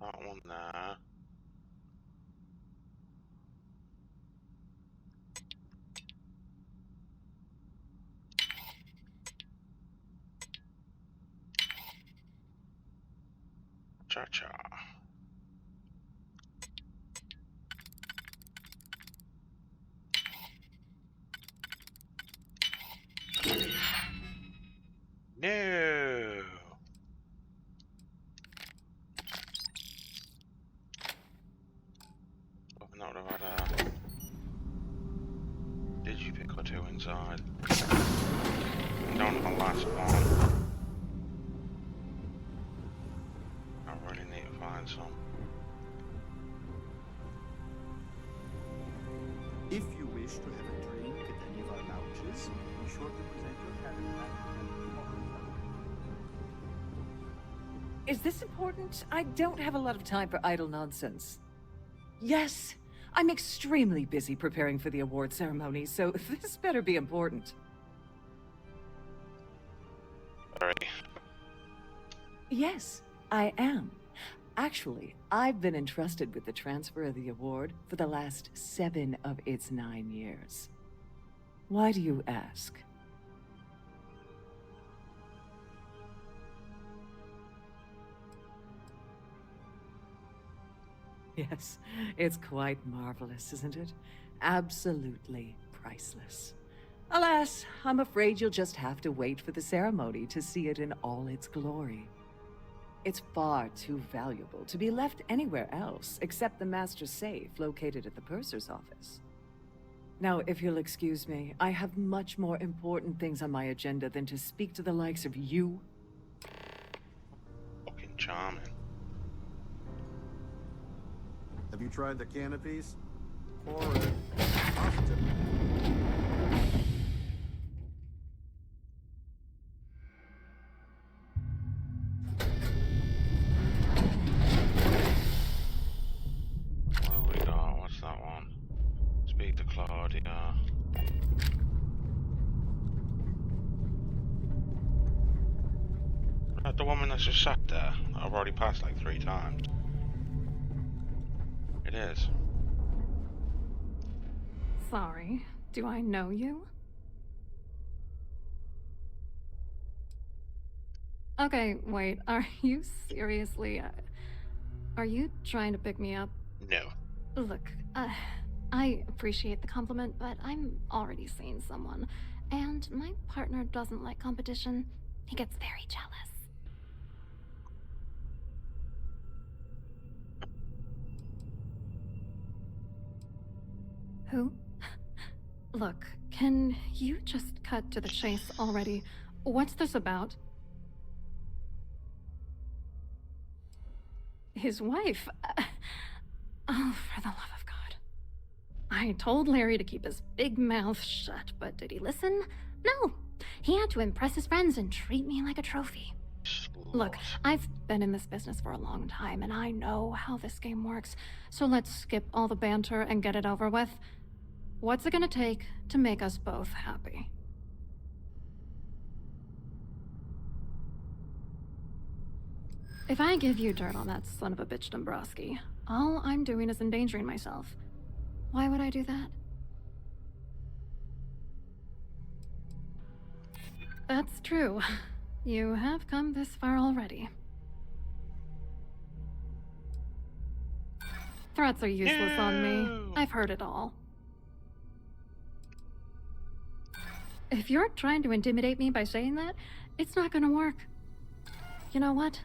That one there. Cha-cha. No. Hoping that would have had a digipick or two inside. Down to the last one. I really need to find some.
If you wish to have a drink at any of our lounges, be sure to present your cabin bag.
Is this important? I don't have a lot of time for idle nonsense. Yes, I'm extremely busy preparing for the award ceremony, so this better be important.
Sorry.
Yes, I am. Actually, I've been entrusted with the transfer of the award for the last 7 of its 9 years. Why do you ask? Yes, it's quite marvelous, isn't it? Absolutely priceless. Alas, I'm afraid you'll just have to wait for the ceremony to see it in all its glory. It's far too valuable to be left anywhere else except the master's safe located at the purser's office. Now, if you'll excuse me, I have much more important things on my agenda than to speak to the likes of you.
Fucking charming.
Have you tried the canopies? Or positive?
What have we got? What's that one? Speak to Claudia. The woman that's just sat there. I've already passed like 3 times. It is.
Sorry, do I know you? Okay, wait, are you seriously... are you trying to pick me up?
No.
Look, I appreciate the compliment, but I'm already seeing someone, and my partner doesn't like competition. He gets very jealous. Who? Look, can you just cut to the chase already? What's this about? His wife? Oh, for the love of God. I told Larry to keep his big mouth shut, but did he listen? No. He had to impress his friends and treat me like a trophy. Look, I've been in this business for a long time, and I know how this game works, so let's skip all the banter and get it over with. What's it gonna take to make us both happy? If I give you dirt on that son of a bitch Dombrowski, all I'm doing is endangering myself. Why would I do that? That's true. You have come this far already. Threats are useless on me. I've heard it all. If you're trying to intimidate me by saying that, it's not gonna work. You know what?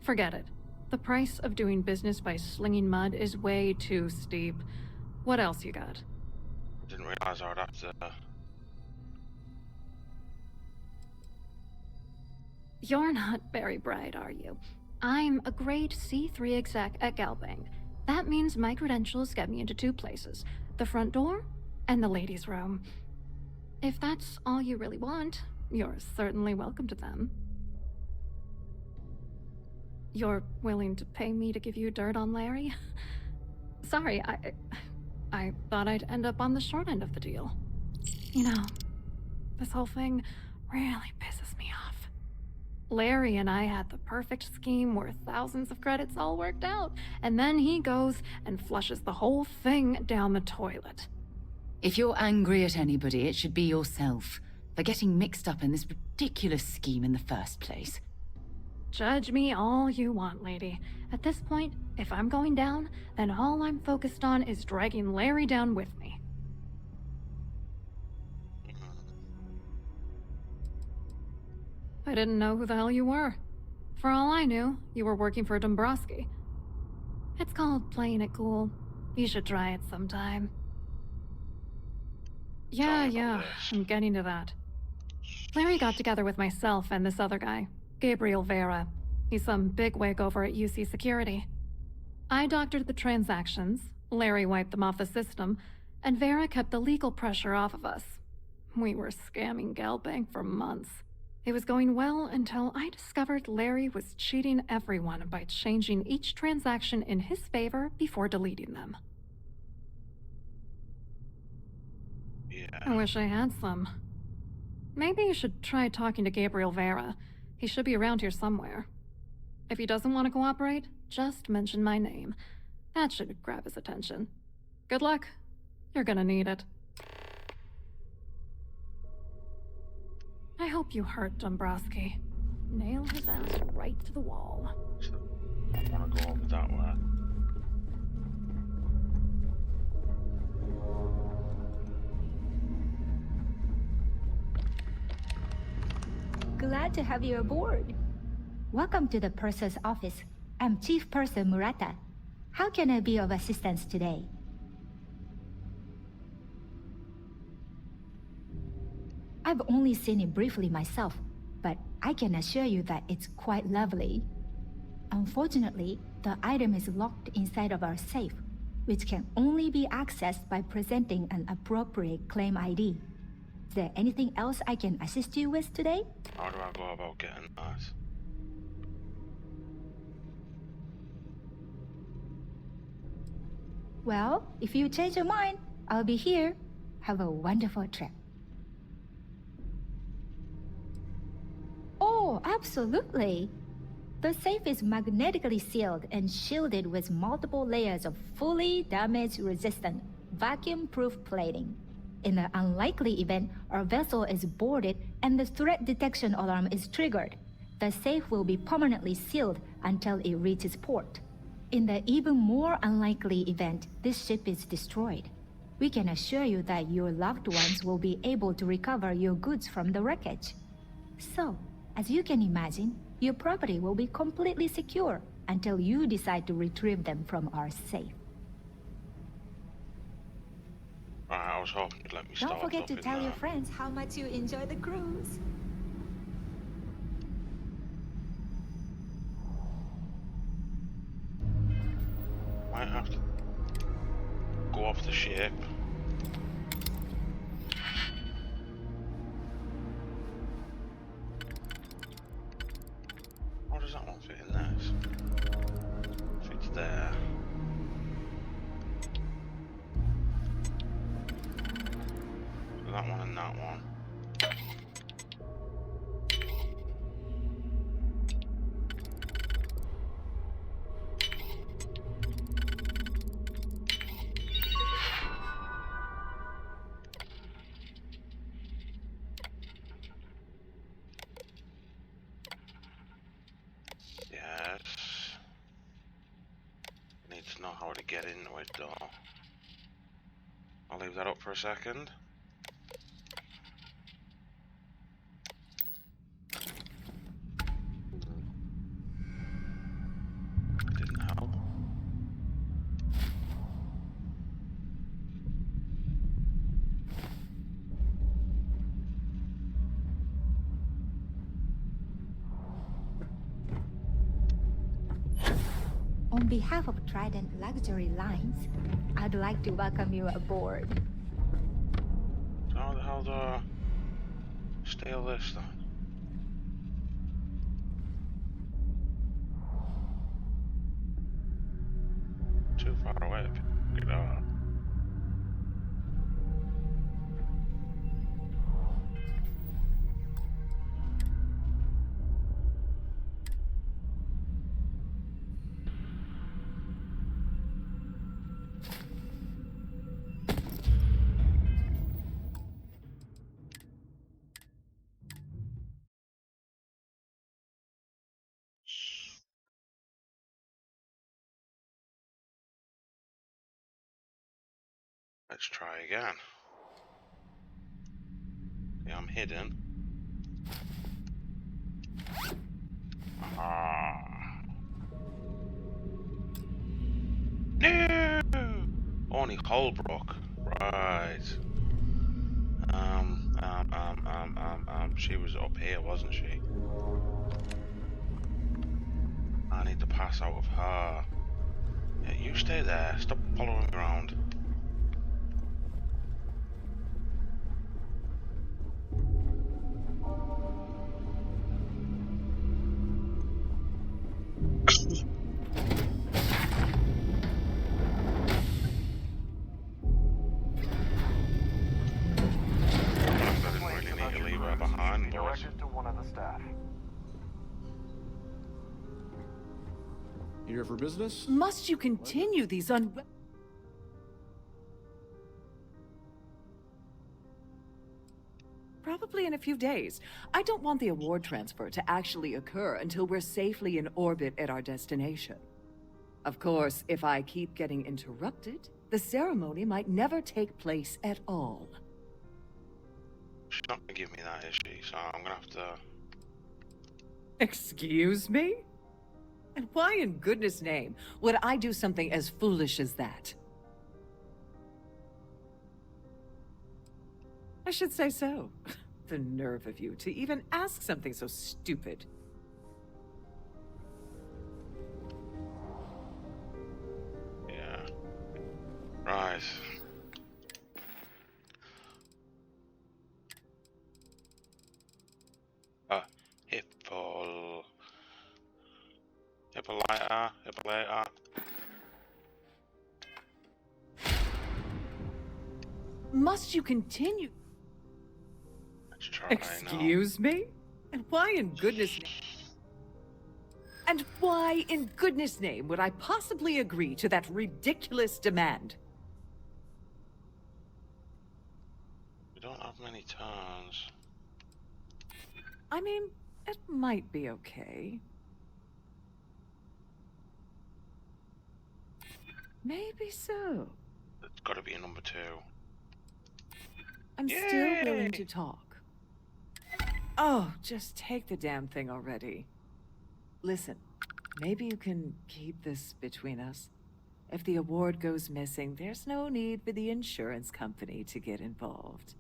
Forget it. The price of doing business by slinging mud is way too steep. What else you got?
Didn't realize I would have to...
You're not very bright, are you? I'm a grade C3 exec at Galbank. That means my credentials get me into 2 places. The front door and the ladies' room. If that's all you really want, You're certainly welcome to them. You're willing to pay me to give you dirt on Larry? Sorry, I thought I'd end up on the short end of the deal. You know, this whole thing really pisses me off. Larry and I had the perfect scheme worth thousands of credits all worked out, and then he goes and flushes the whole thing down the toilet.
If you're angry at anybody, it should be yourself for getting mixed up in this ridiculous scheme in the first place.
Judge me all you want, lady. At this point, if I'm going down, then all I'm focused on is dragging Larry down with me. I didn't know who the hell you were. For all I knew, you were working for Dombrowski. It's called playing it cool. You should try it sometime. Yeah, I'm getting to that. Larry got together with myself and this other guy, Gabriel Vera. He's some bigwig over at UC Security. I doctored the transactions, Larry wiped them off the system, and Vera kept the legal pressure off of us. We were scamming Galbank for months. It was going well until I discovered Larry was cheating everyone by changing each transaction in his favor before deleting them.
Yeah.
I wish I had some. Maybe you should try talking to Gabriel Vera. He should be around here somewhere. If he doesn't want to cooperate, just mention my name. That should grab his attention. Good luck. You're gonna need it. I hope you hurt Dombrowski. Nail his ass right to the wall.
I want to go over that way.
Glad to have you aboard. Welcome to the Purser's office. I'm Chief Purser Murata. How can I be of assistance today? I've only seen it briefly myself, but I can assure you that it's quite lovely. Unfortunately, the item is locked inside of our safe, which can only be accessed by presenting an appropriate claim ID. Is there anything else I can assist you with today?
How do I go about getting that?
Well, if you change your mind, I'll be here. Have a wonderful trip. Oh, absolutely. The safe is magnetically sealed and shielded with multiple layers of fully damage-resistant, vacuum-proof plating. In the unlikely event our vessel is boarded and the threat detection alarm is triggered, the safe will be permanently sealed until it reaches port. In the even more unlikely event this ship is destroyed, we can assure you that your loved ones will be able to recover your goods from the wreckage. So, as you can imagine, your property will be completely secure until you decide to retrieve them from our safe.
Right, I was hoping you'd let me start.
Don't forget to tell your friends how much you enjoy the cruise.
Might have to go off the ship. How does that one fit in this? Fits there. So that one and that one. Know how to get into it though. I'll leave that up for a second. Didn't help.
On behalf of Trident Luxury Lines, I'd like to welcome you aboard.
How the hell do I steal this then? Too far away. Pick it up. Let's try again. Yeah, I'm hidden. Ah. No! Only hole broke. Right. She was up here, wasn't she? I need to pass out of her. Yeah, you stay there. Stop following me around.
Directed to one of the staff.
Here for business?
Must you continue these Probably in a few days. I don't want the award transfer to actually occur until we're safely in orbit at our destination. Of course, if I keep getting interrupted, the ceremony might never take place at all.
She's not gonna give me that, is she? So I'm gonna have to...
Excuse me? And why in goodness name would I do something as foolish as that? I should say so. The nerve of you to even ask something so stupid.
Yeah. Right. Hippolyta.
Must you continue?
Let's try.
Excuse me? And why in goodness name would I possibly agree to that ridiculous demand?
We don't have many turns.
I mean, it might be okay. Maybe so.
It's gotta be a number 2.
I'm still willing to talk. Oh, just take the damn thing already. Listen, maybe you can keep this between us. If the award goes missing, there's no need for the insurance company to get involved.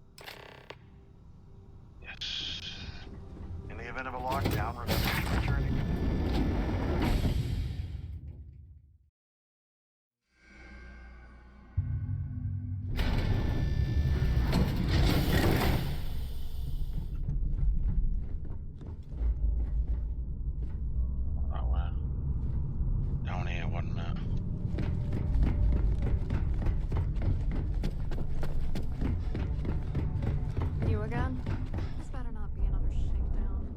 Yes.
In the event of a lockdown, remember returning.
That way. Down here, wasn't it?
You again? This better not be another shakedown.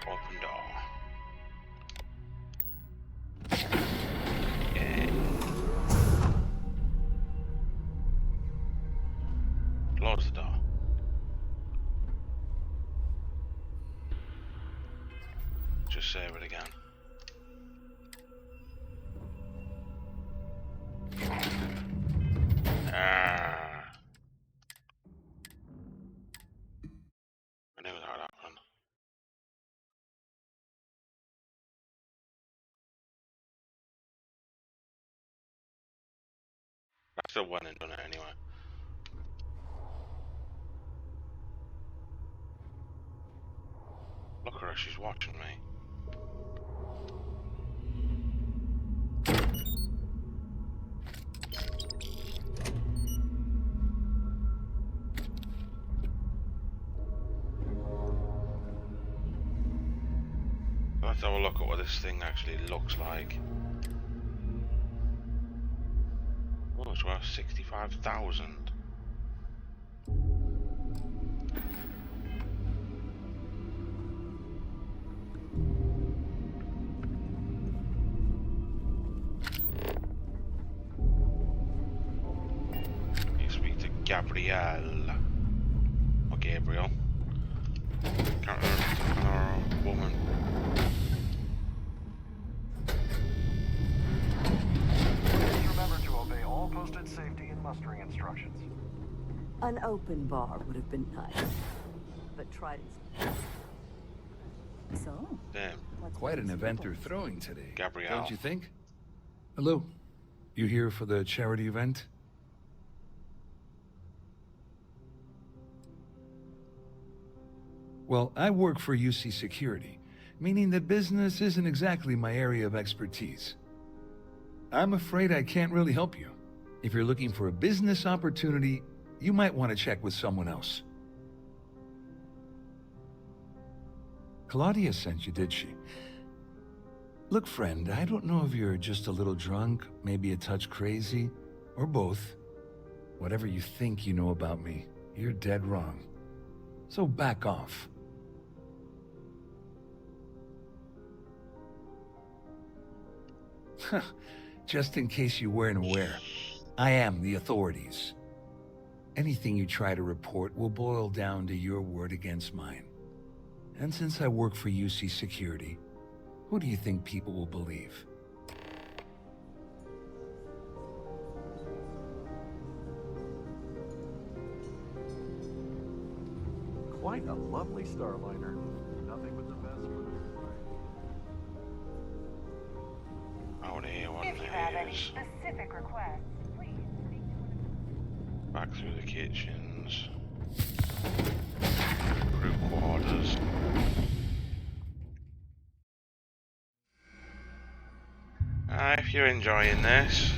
Open door. Close the door. Just save it again. I knew that would happen. I still went and done it anyway. Look at her, she's watching me. Let's have a look at what this thing actually looks like. Oh, it's worth 65,000. You speak to Gabrielle. Or Gabriel. Can't remember if it's a man or a woman.
Please remember to obey all posted safety and mustering instructions.
An open bar would have been nice, but Trident's... So,
Damn.
Quite an event they're throwing today.
Gabrielle.
Don't you think? Hello. You here for the charity event? Well, I work for UC Security, meaning that business isn't exactly my area of expertise. I'm afraid I can't really help you. If you're looking for a business opportunity, you might want to check with someone else. Claudia sent you, did she? Look, friend, I don't know if you're just a little drunk, maybe a touch crazy, or both. Whatever you think you know about me, you're dead wrong. So back off. Just in case you weren't aware, I am the authorities. Anything you try to report will boil down to your word against mine. And since I work for UC Security, who do you think people will believe?
Quite a lovely Starliner. Nothing but the best for the...
Out here, what
If you have any specific requests, please speak to
back through the kitchens. Crew quarters. If you're enjoying this,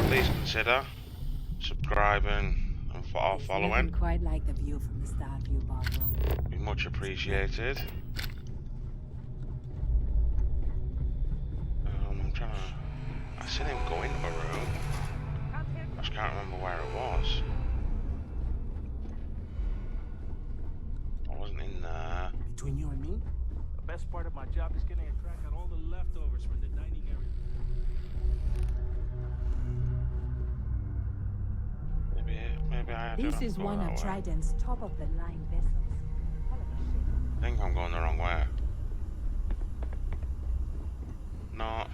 please consider subscribing and following.
Nothing quite like the view from the Starfield ballroom.
Be much appreciated. I'm trying to... I seen him go into a room. I just can't remember where it was. I wasn't in there.
Between you and me, the best part of my job is getting a crack at all the leftovers from the dining area.
Maybe I have to
This is
go
one
that
of
way.
Trident's top-of-the-line vessels.
I think I'm going the wrong way. No.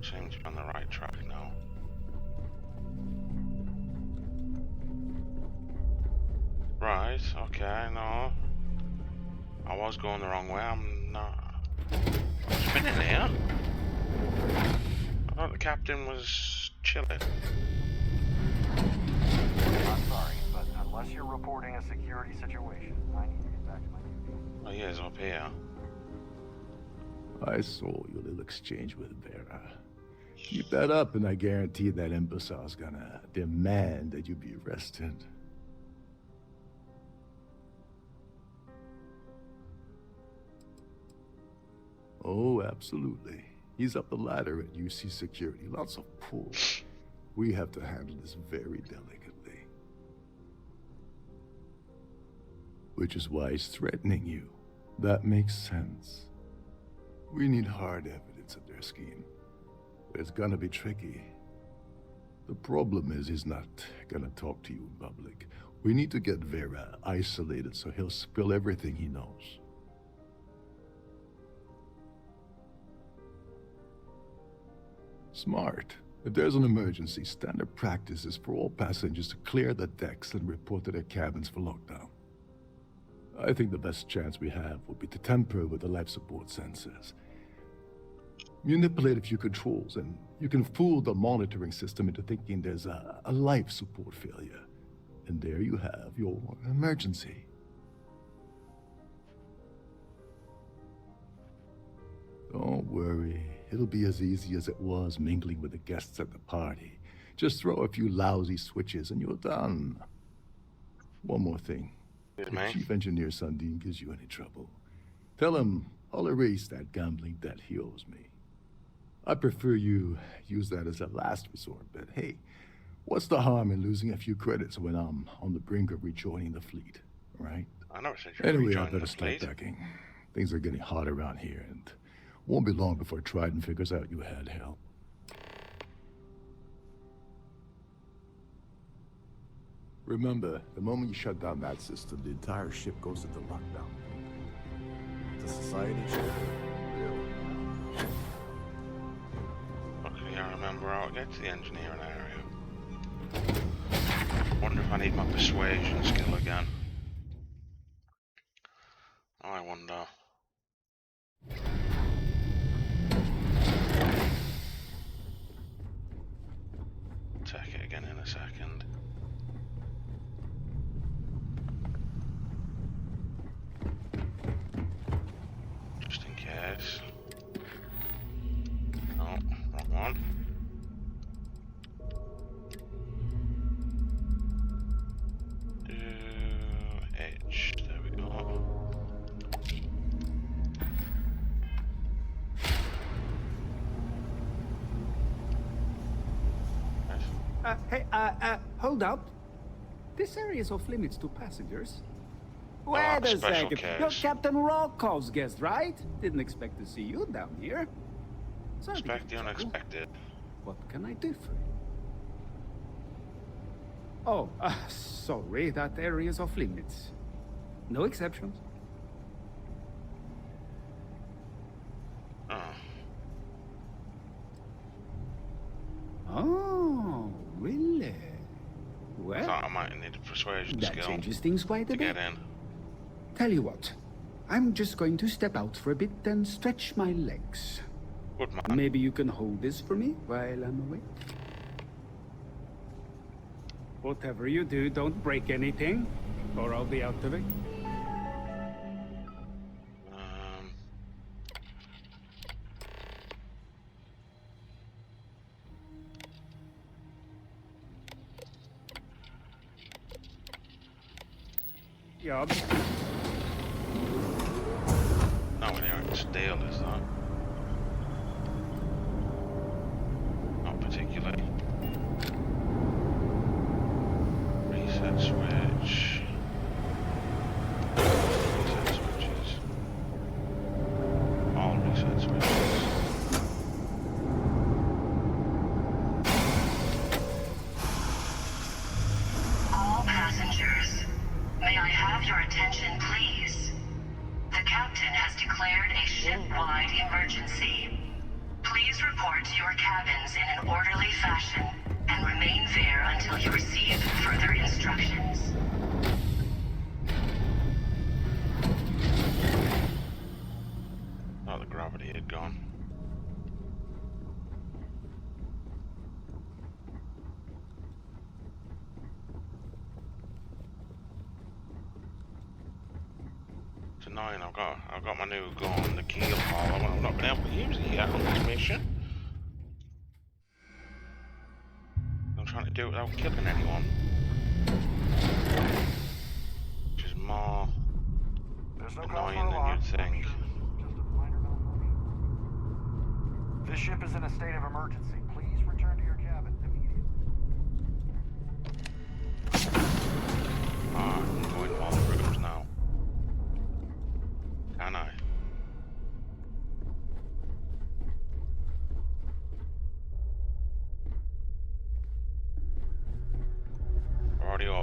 Seems to be on the right track now. Right, okay, no. I was going the wrong way, I'm not. What's been in here? I thought the captain was chilling.
I'm sorry, but unless you're reporting a security situation, I need to get back to my duty.
Oh, he is up here.
I saw your little exchange with Vera. Keep that up, and I guarantee that imbecile's gonna demand that you be arrested. Oh, absolutely. He's up the ladder at UC Security. Lots of pull. We have to handle this very delicately. Which is why he's threatening you. That makes sense. We need hard evidence of their scheme. But it's gonna be tricky. The problem is he's not gonna talk to you in public. We need to get Vera isolated so he'll spill everything he knows. Smart. If there's an emergency, standard practice is for all passengers to clear the decks and report to their cabins for lockdown. I think the best chance we have would be to tamper with the life support sensors. Manipulate a few controls, and you can fool the monitoring system into thinking there's a life support failure. And there you have your emergency. Don't worry. It'll be as easy as it was mingling with the guests at the party. Just throw a few lousy switches and you're done. One more thing. If Chief Engineer Sundin gives you any trouble, tell him I'll erase that gambling debt he owes me. I prefer you use that as a last resort, but hey, what's the harm in losing a few credits when I'm on the brink of rejoining the fleet, right?
I never said you were
Anyway, I
rejoining
better
the
start
fleet.
packing. Things are getting hot around here, and won't be long before Trident figures out you had help. Remember, the moment you shut down that system, the entire ship goes into lockdown. The Society chair.
Okay, I remember how to get to the engineering area. Wonder if I need my persuasion skill again. I wonder. Check it again in a second. Just in case. No, wrong one. Do H. There we go.
Hey, hold up. This area is off limits to passengers. Wait a second. You're Captain Rocko's guest, right? Didn't expect to see you down here.
Expect the unexpected.
What can I do for you? Oh, sorry. That area is off limits. No exceptions. Oh, really? Well,
I thought I might need a persuasion skill.
That changes things quite a
to
bit.
get in.
Tell you what, I'm just going to step out for a bit and stretch my legs.
Good man.
Maybe you can hold this for me while I'm away? Whatever you do, don't break anything, or I'll be out of it. Job.
Not when you're stale, is that? Not particularly. Reset switch. Reset switches. All reset switches.
All passengers, may I have your attention, please? The captain has declared a ship-wide emergency. Please report to your cabins in an orderly fashion and remain there until you receive further instructions.
Oh, the gravity had gone. It's annoying. I've got my new gun, the keel haul. I've not been able to use it yet on this mission. I'm trying to do it without killing anyone, which is more annoying than you'd think.
This ship is in a state of emergency. Please return to your cabin immediately.
Ah, I'm going to all the rooms now. Can I?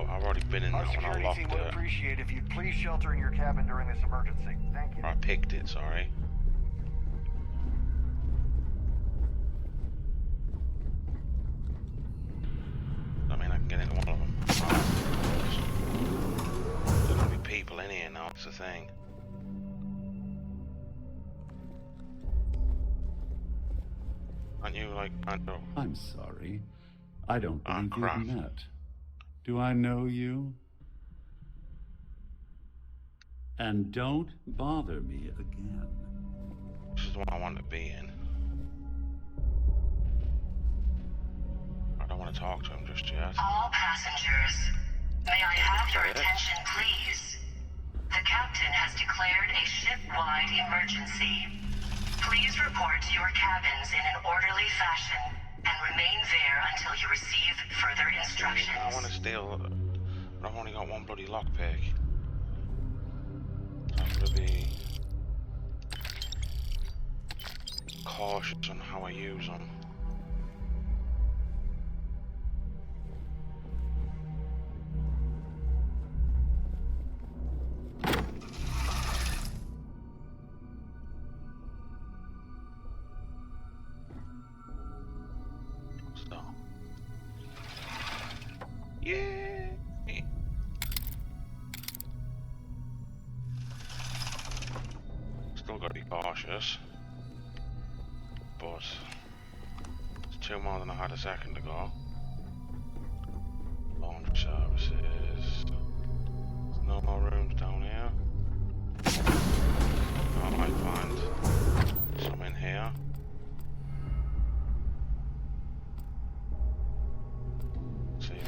I've already been in
Our
that one. I
security
locked
team would
it.
appreciate if you'd please shelter in your cabin during this emergency. Thank you.
Or I picked it, sorry. I mean, I can get into one of them. There's gonna be people in here now, it's the thing. Aren't you like,
I'm sorry. I don't believe
crap.
you've met. Do I know you? And don't bother me again.
This is the one I want to be in. I don't want to talk to him just yet.
All passengers, may I have your attention, please? The captain has declared a ship-wide emergency. Please report to your cabins in an orderly fashion and remain there until you receive further instructions.
I want to steal. I've only got one bloody lockpick. I'm gonna be cautious on how I use them. So, yeah. Still gotta be cautious, but it's 2 more than I had a second ago. Laundry services. There's no more rooms down here. I might find some in here. See me?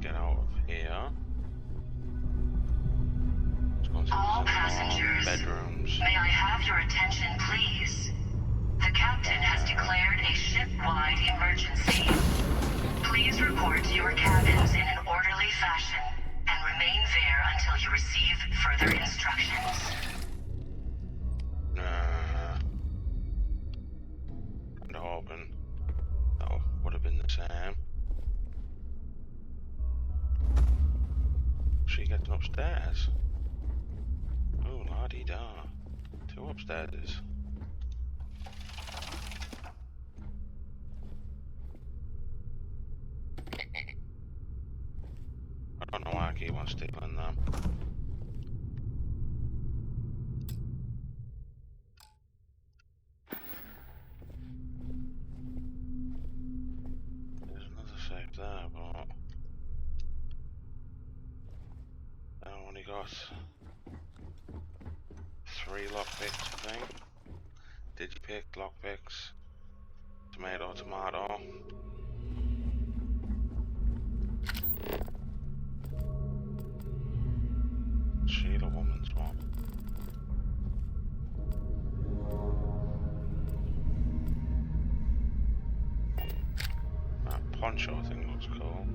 Get out of here. Let's go and see if
All
there's any more
passengers,
bedrooms.
may I have your attention, please? The captain has declared a ship-wide emergency. Please report to your cabins in an orderly fashion and remain there until you receive further instructions.
Kinda hoping that would have been the same. She getting upstairs. Oh, la-dee-da. 2 upstairs. I don't know why I keep on stealing them. There's another safe there, but I only got 3 lockpicks, I think. Digipick, lockpicks, tomato, tomato. Sheila woman's one. That poncho thing looks cool.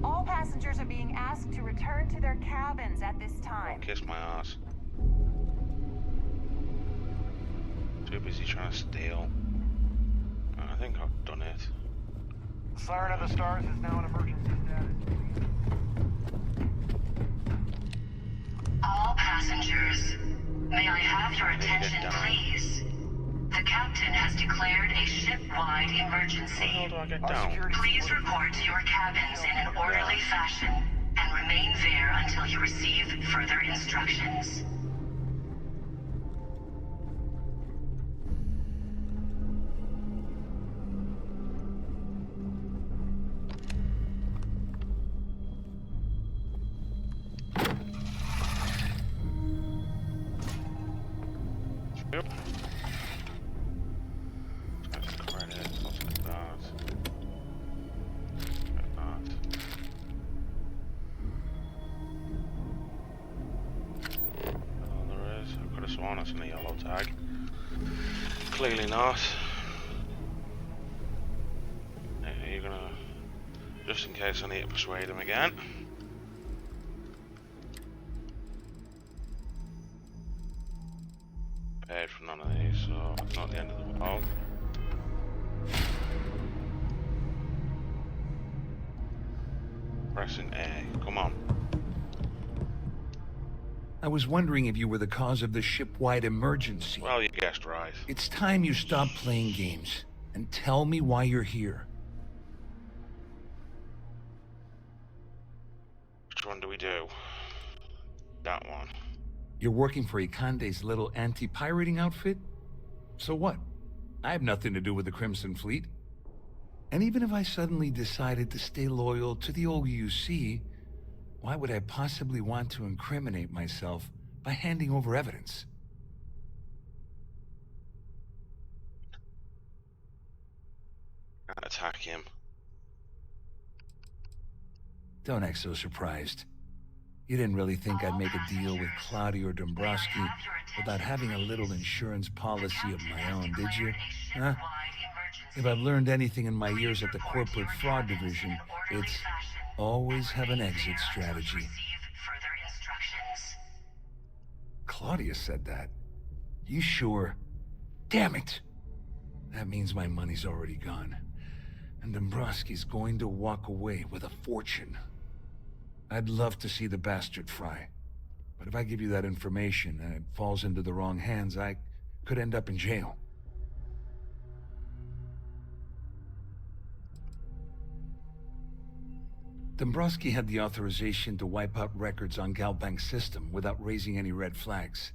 All passengers are being asked to return to their cabins at this time.
Kiss my ass. Too busy trying to steal. I think I've done it.
The Siren of the Stars is now in emergency status.
All passengers, may I have your attention, please? The captain has declared a ship-wide emergency.
How do I get down?
Please report to your cabins in an orderly fashion and remain there until you receive further instructions.
Yep. That's credit, something like that. Like that. All there is. I could have sworn it's in a yellow tag. Clearly not. You're gonna, just in case I need to persuade him again. Paid for none of these, so it's not the end of the world. Pressing A, come on.
I was wondering if you were the cause of the ship-wide emergency.
Well, you guessed right.
It's time you stopped playing games. and tell me why you're here.
Which one do we do? That one.
You're working for Ikande's little anti-pirating outfit? So what? I have nothing to do with the Crimson Fleet. And even if I suddenly decided to stay loyal to the old UC, why would I possibly want to incriminate myself by handing over evidence?
Attack him.
Don't act so surprised. You didn't really think I'd make a deal with Claudia or Dombrowski without having a little insurance policy of my own, did you? Huh? If I've learned anything in my years at the corporate fraud division, it's always have an exit strategy. Claudia said that. You sure? Damn it! That means my money's already gone. And Dombrowski's going to walk away with a fortune. I'd love to see the bastard fry. But if I give you that information and it falls into the wrong hands, I could end up in jail. Dombrowski had the authorization to wipe out records on Galbank's system without raising any red flags.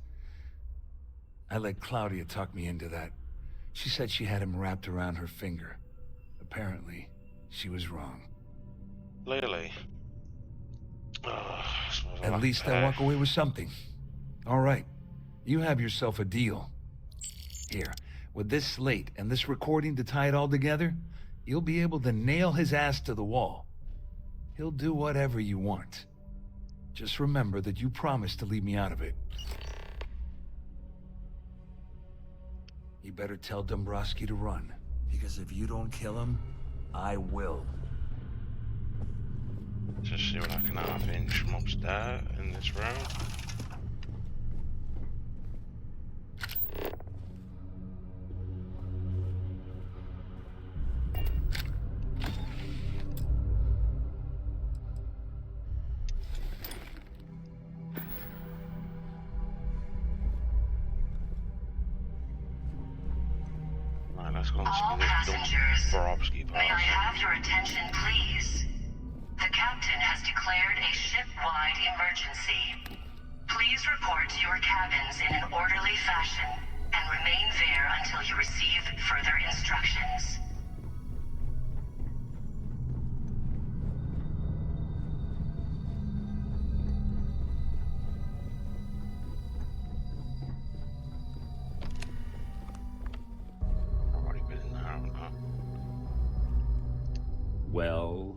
I let Claudia talk me into that. She said she had him wrapped around her finger. Apparently, she was wrong.
Lily.
At least I walk away with something. All right, you have yourself a deal. Here, with this slate and this recording to tie it all together, you'll be able to nail his ass to the wall. He'll do whatever you want. Just remember that you promised to leave me out of it. You better tell Dombrowski to run, because if you don't kill him, I will.
Just see what I can half-inch from upstairs in this room. Right, let's go and see this Dombrowski part.
May I have your attention, please? The captain has declared a ship-wide emergency. Please report to your cabins in an orderly fashion and remain there until you receive further instructions.
I've already been in there, haven't I?
Well.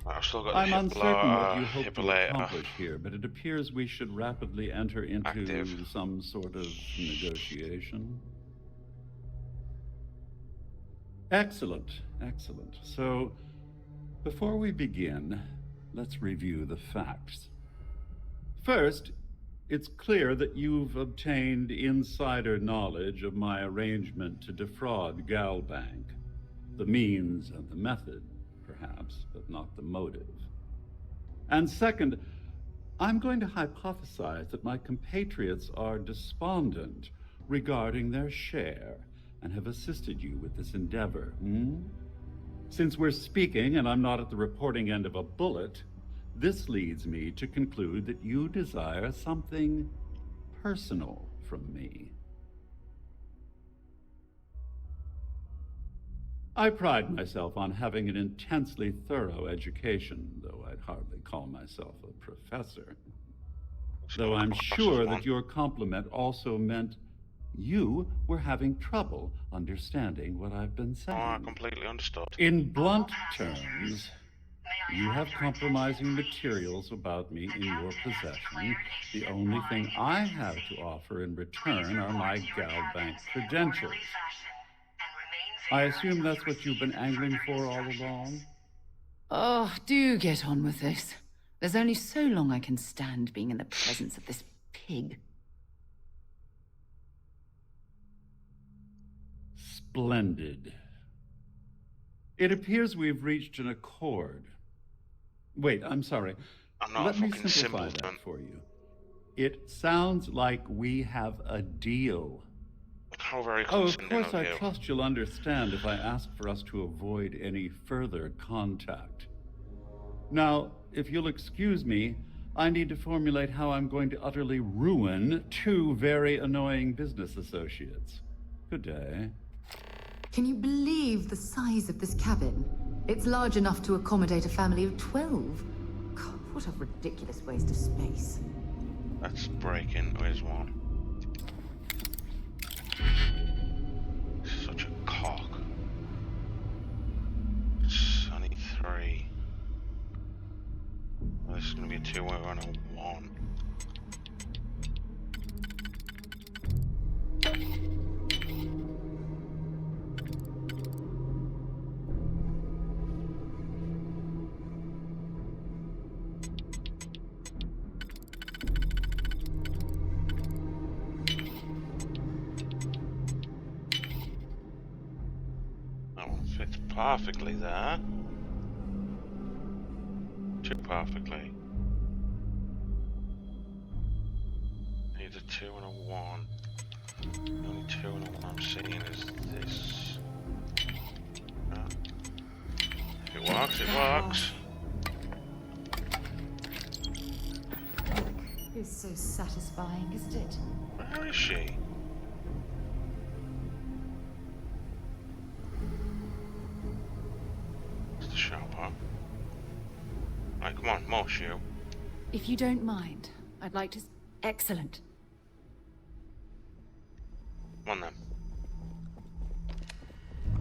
I've still got the
I'm uncertain what you hope to
Hippolyta.
accomplish here, but it appears we should rapidly enter into some sort of negotiation. Excellent, excellent. So, before we begin, let's review the facts. First, it's clear that you've obtained insider knowledge of my arrangement to defraud Galbank. The means and the method, perhaps, but not the motive. And second, I'm going to hypothesize that my compatriots are despondent regarding their share and have assisted you with this endeavor. Since we're speaking and I'm not at the reporting end of a bullet, this leads me to conclude that you desire something personal from me. I pride myself on having an intensely thorough education, though I'd hardly call myself a professor. Though I'm sure that your compliment also meant you were having trouble understanding what I've been saying.
Oh, I completely understood.
In blunt terms, you have compromising materials about me in your possession. The only thing I have to offer in return are my Galbank credentials. I assume that's what you've been angling for all along?
Oh, do get on with this. There's only so long I can stand being in the presence of this pig.
Splendid. It appears we've reached an accord. Wait, I'm sorry. Let me simplify that for you. It sounds like we have a deal.
How very
Oh, of
condescending
course,
of
I
you.
trust you'll understand if I ask for us to avoid any further contact. Now, if you'll excuse me, I need to formulate how I'm going to utterly ruin two very annoying business associates. Good day.
Can you believe the size of this cabin? It's large enough to accommodate a family of 12. God, what a ridiculous waste of space.
Let's break into his one. Such a cock. It's only 3. Well, this is going to be a 2 way run and a 1. That one fits perfectly there. Too perfectly. Needs a 2 and a 1. The only 2 and a 1 I'm seeing is this. If it works, it works.
It's so satisfying, isn't it?
Where is she? It's the shop, huh? Right, come on, more shoe.
If you don't mind, I'd like to... Excellent.
Come on then.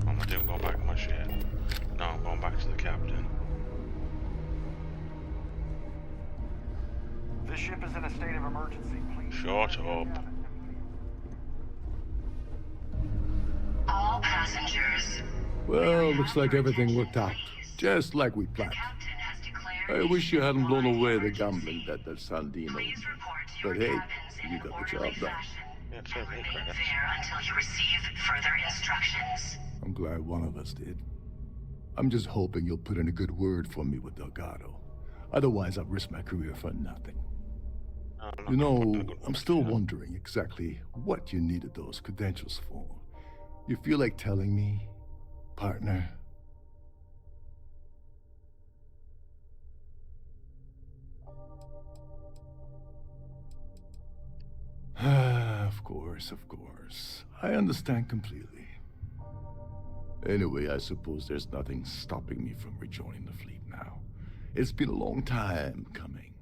What am I doing? Going back to my ship? No, I'm going back to the captain.
This ship is in a state of emergency. Please.
Shut up.
All passengers.
Well, looks like everything worked out. Just like we planned. I wish you hadn't blown away the gambling debt at Sandino. But hey, you got the job done.
Yeah, sure,
Remain there until you receive further instructions.
I'm glad one of us did. I'm just hoping you'll put in a good word for me with Delgado. Otherwise, I'll risk my career for nothing. You know, I'm still wondering exactly what you needed those credentials for. You feel like telling me, partner? Of course, of course. I understand completely. Anyway, I suppose there's nothing stopping me from rejoining the fleet now. It's been a long time coming.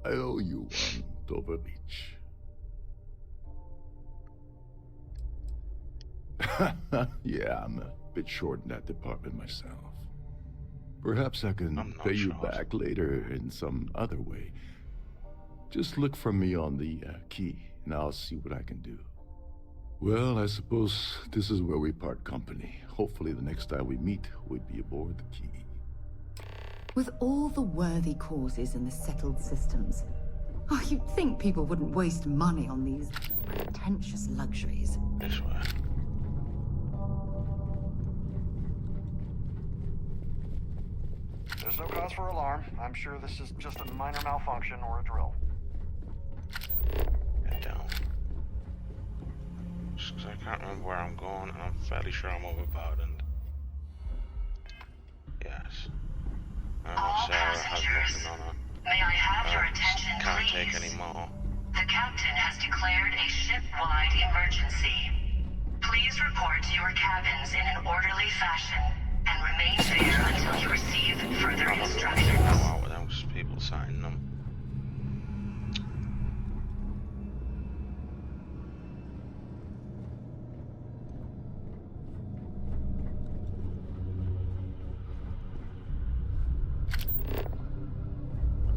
I owe you one, Dover Beach. Yeah, I'm a bit short in that department myself. Perhaps I can pay you back later in some other way. Just look for me on the key, and I'll see what I can do. Well, I suppose this is where we part company. Hopefully the next time we meet, we'll be aboard the key.
With all the worthy causes in the settled systems, oh, you'd think people wouldn't waste money on these pretentious luxuries.
This way.
There's no cause for alarm. I'm sure this is just a minor malfunction or a drill.
Get down. Just 'cause I can't remember where I'm going, and I'm fairly sure I'm overburdened. Yes. I know
All
Sarah has
passengers,
nothing on her.
may I have your attention,
Can't
please?
take any more.
The captain has declared a ship-wide emergency. Please report to your cabins in an orderly fashion and remain there until you receive further instructions.
Wow, those people signing them.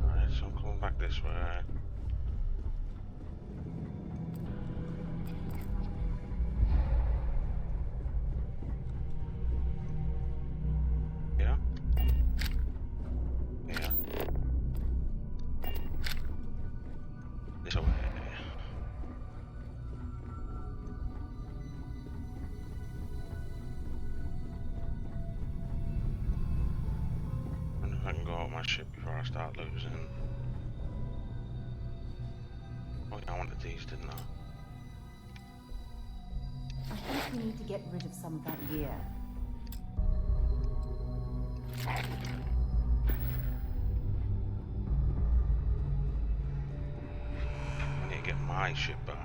Alright, so I'm coming back this way. Yeah? Yeah. This way. I wonder if I can go out my ship before I start losing. Oh yeah, I wanted these, didn't I?
we need to get rid of some of that gear.
I need to get my ship back.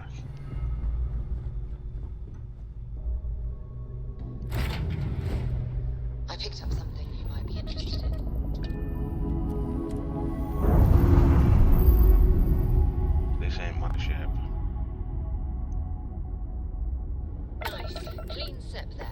I picked up something you might be interested in.
This ain't my ship.
Nice. Clean sip there.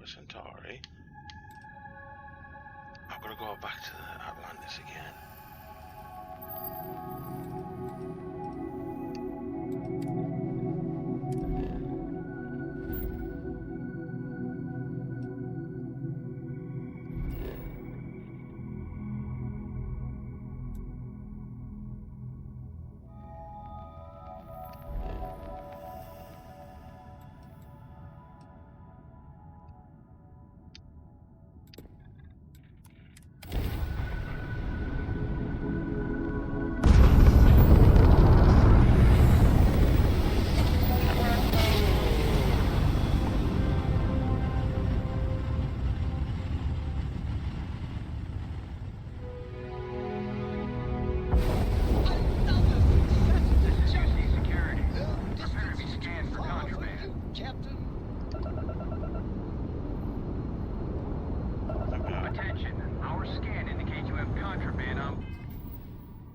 Centauri. I've got to go back to Atlantis again.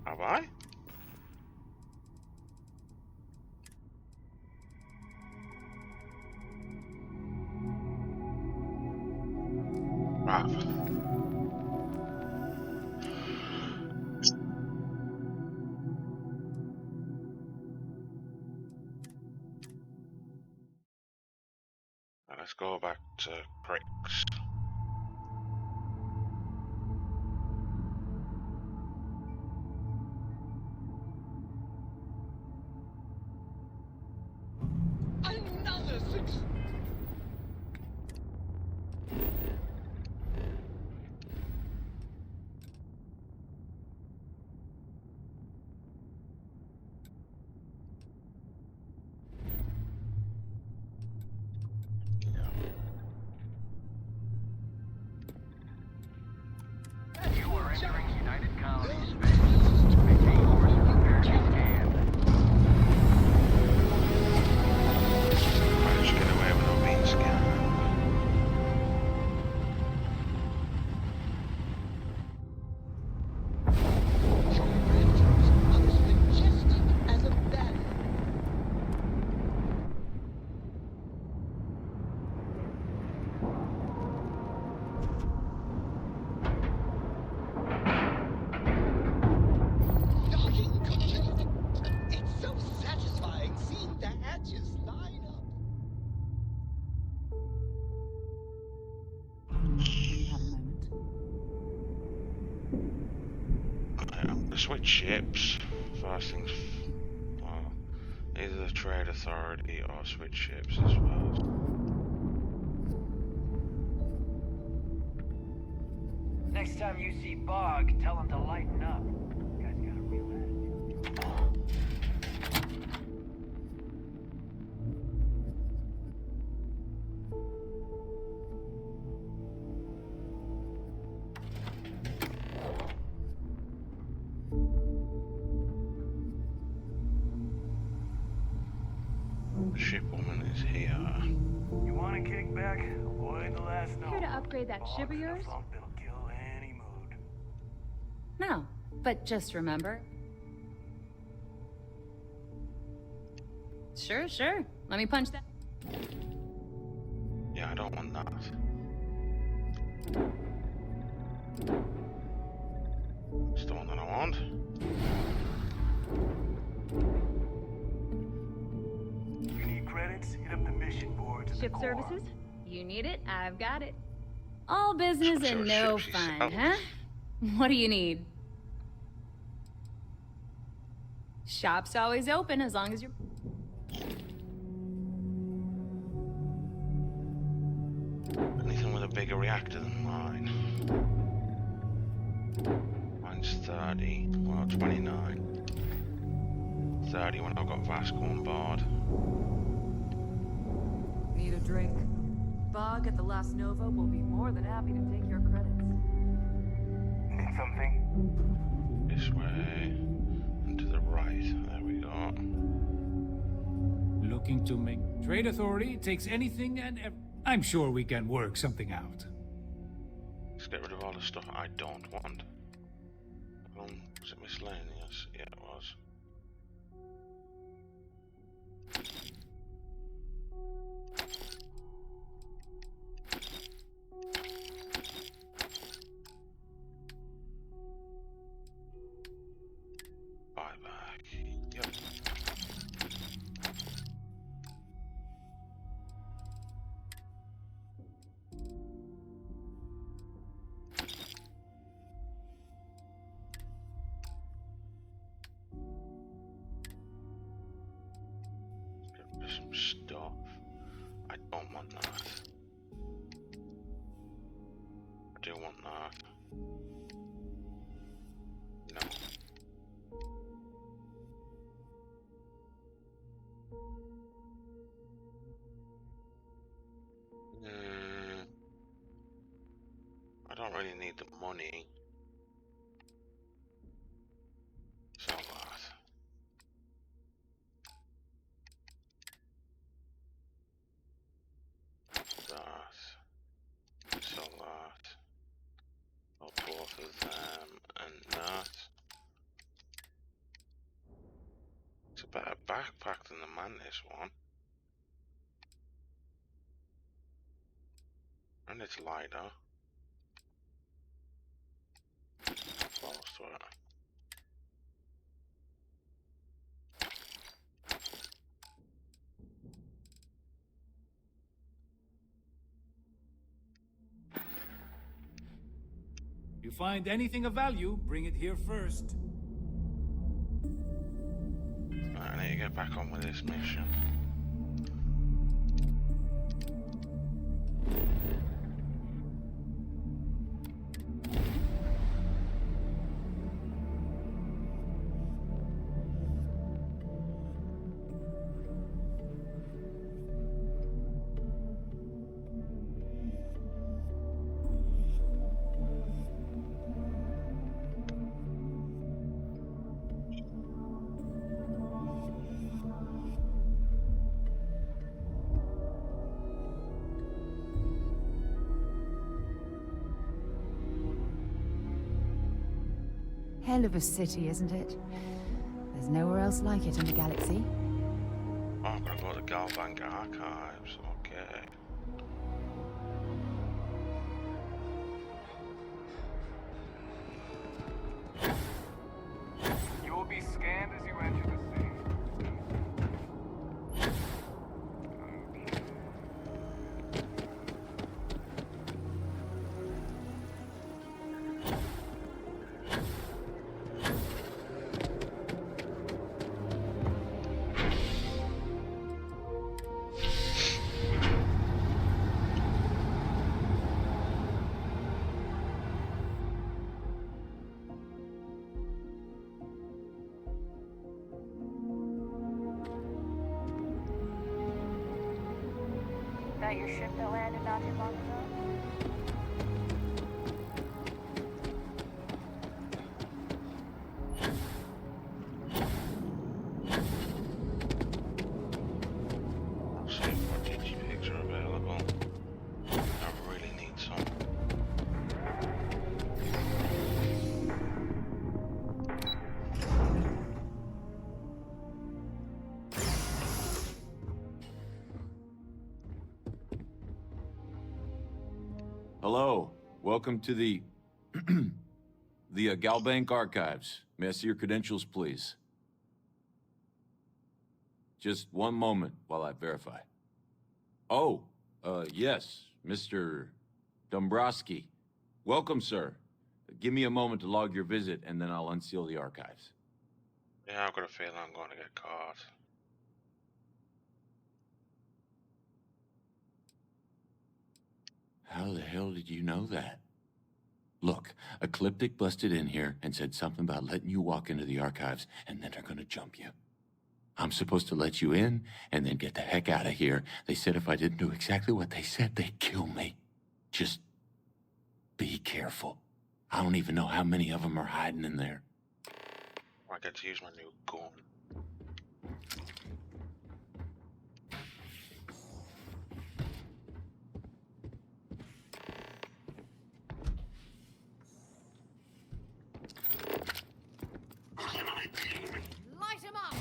Have I? Let's go back to Cricks.
Another six.
You are entering United Colonies space. Maintain course and prepare to scan.
I just get away without being scanned.
As a bat. Docking complete. It's so satisfying seeing the hatches line up.
You have a moment.
I'm gonna switch ships. First things, well, either the Trade Authority or switch ships as well.
Next time you see Bog, tell him to lighten up. Guy's got a real attitude.
Shipwoman is here.
You want to kick back? Avoid the last note.
Here to upgrade that ship of yours?
It'll kill any mood.
No, but just remember. Sure. Let me punch that.
Yeah, I don't want that. It's the one that I want.
You need credits? Hit up the mission boards at the
Ship
core.
services? You need it, I've got it.
All business
Sure,
and no
ship
fun,
yourself.
huh? What do you need? Shop's always open as long as you're...
Anything with a bigger reactor than mine. Mine's 30, well 29. 30 when I've got Vasco on board.
Need a drink? Bog at the Last Nova will be more than happy to take your credits.
Need something?
This way. And to the right. There we go.
Looking to make trade authority takes anything and I'm sure we can work something out.
Let's get rid of all the stuff I don't want. Was it miscellaneous? Yeah, it was. Buyback. Yep. Get rid of some stuff. I don't want that. I do want that. No. I don't really need the money. Sell that. That. Sell that. Or both of them and that. It's a better backpack than the Mantis one. And it's lighter. Close to it.
You find anything of value, bring it here first.
Right, I need to get back on with this mission.
Hell of a city, isn't it? There's nowhere else like it in the galaxy.
Oh, I'm gonna go to the Galbank archives. Okay.
You will be scanned as you enter the city.
That your ship that landed not too long ago?
I'll see what digipigs are available. I really need some.
Hello, welcome to the Galbank Archives. May I see your credentials, please? Just one moment while I verify. Oh, yes, Mr. Dombrowski. Welcome, sir. Give me a moment to log your visit, and then I'll unseal the archives.
Yeah, I've got a feeling I'm going to get caught.
How the hell did you know that? Look, Ecliptic busted in here and said something about letting you walk into the archives, and then they're gonna jump you. I'm supposed to let you in, and then get the heck out of here. They said if I didn't do exactly what they said, they'd kill me. Just be careful. I don't even know how many of them are hiding in there.
I get to use my new gun.
Light him up!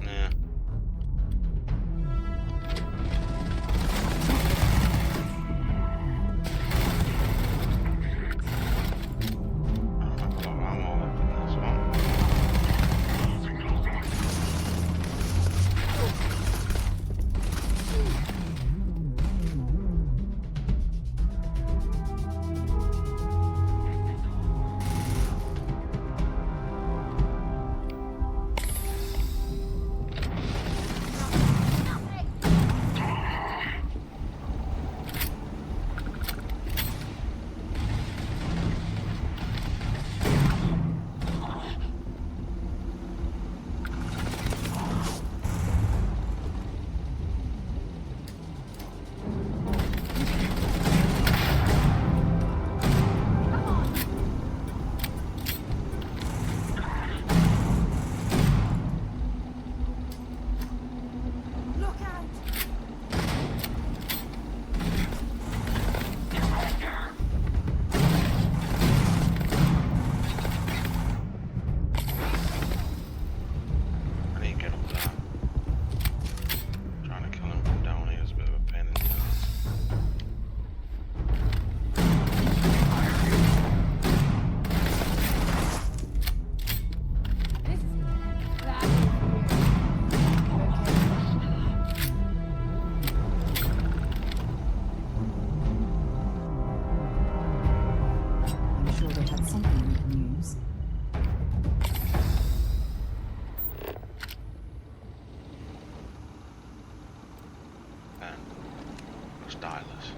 Yeah. stylus.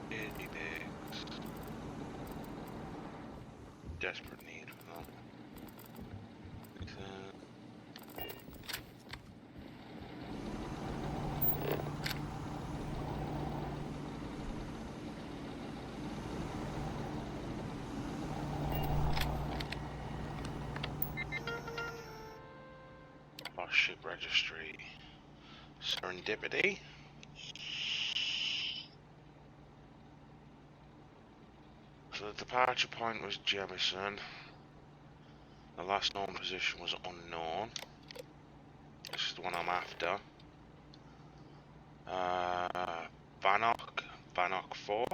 Itty pigs. Desperate need for them. Ship registry. Serendipity. So the departure point was Jemison. The last known position was unknown. This is the one I'm after. Bannock 4.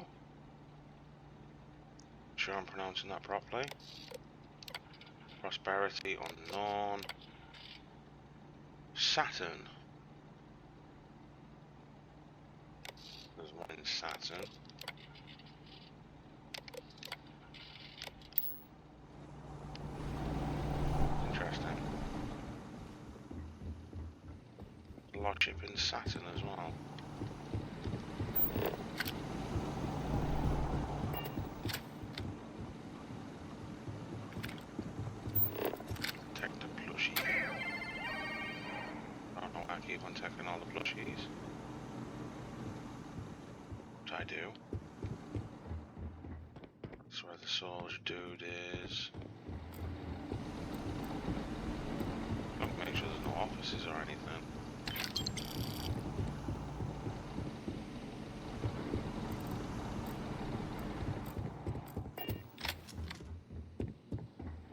Sure I'm pronouncing that properly. Prosperity unknown. Saturn. There's one in Saturn. Interesting. Lost ship in Saturn as well. Take the plushie. I don't know why I keep on taking all the plushies. Which I do. That's where the soldier dude is. Look, make sure there's no offices or anything.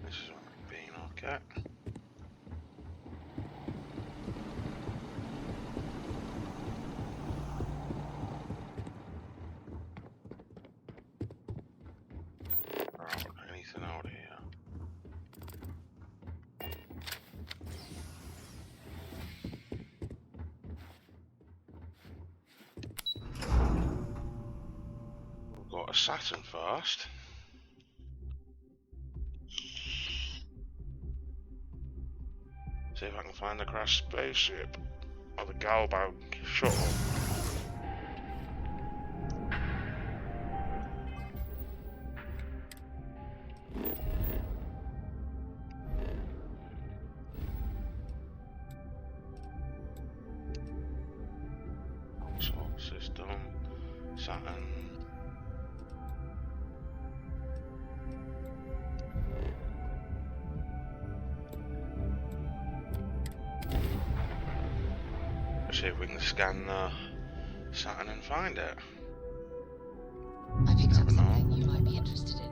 This is what I'm being okay. Anything out here? Saturn first. See if I can find the crashed spaceship or the Galbau shuttle. Solar system, Saturn. Let's see if we can scan the Saturn and find it.
I picked up something you might be interested in.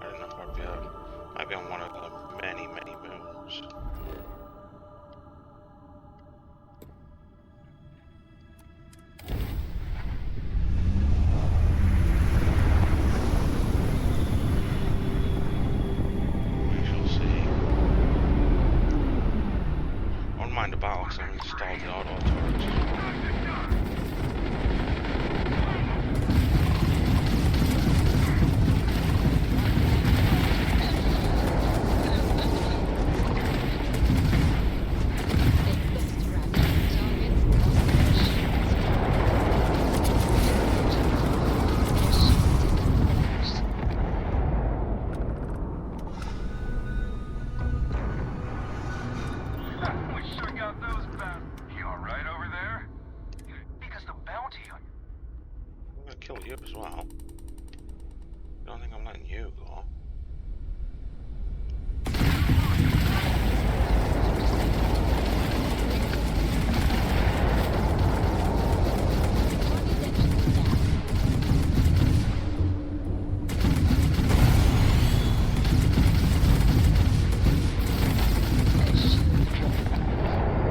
I don't know if might be on one of the many moons. We shall see. Don't mind the battle, so I've installed the auto turrets. Kill you as well. I don't think I'm letting you go.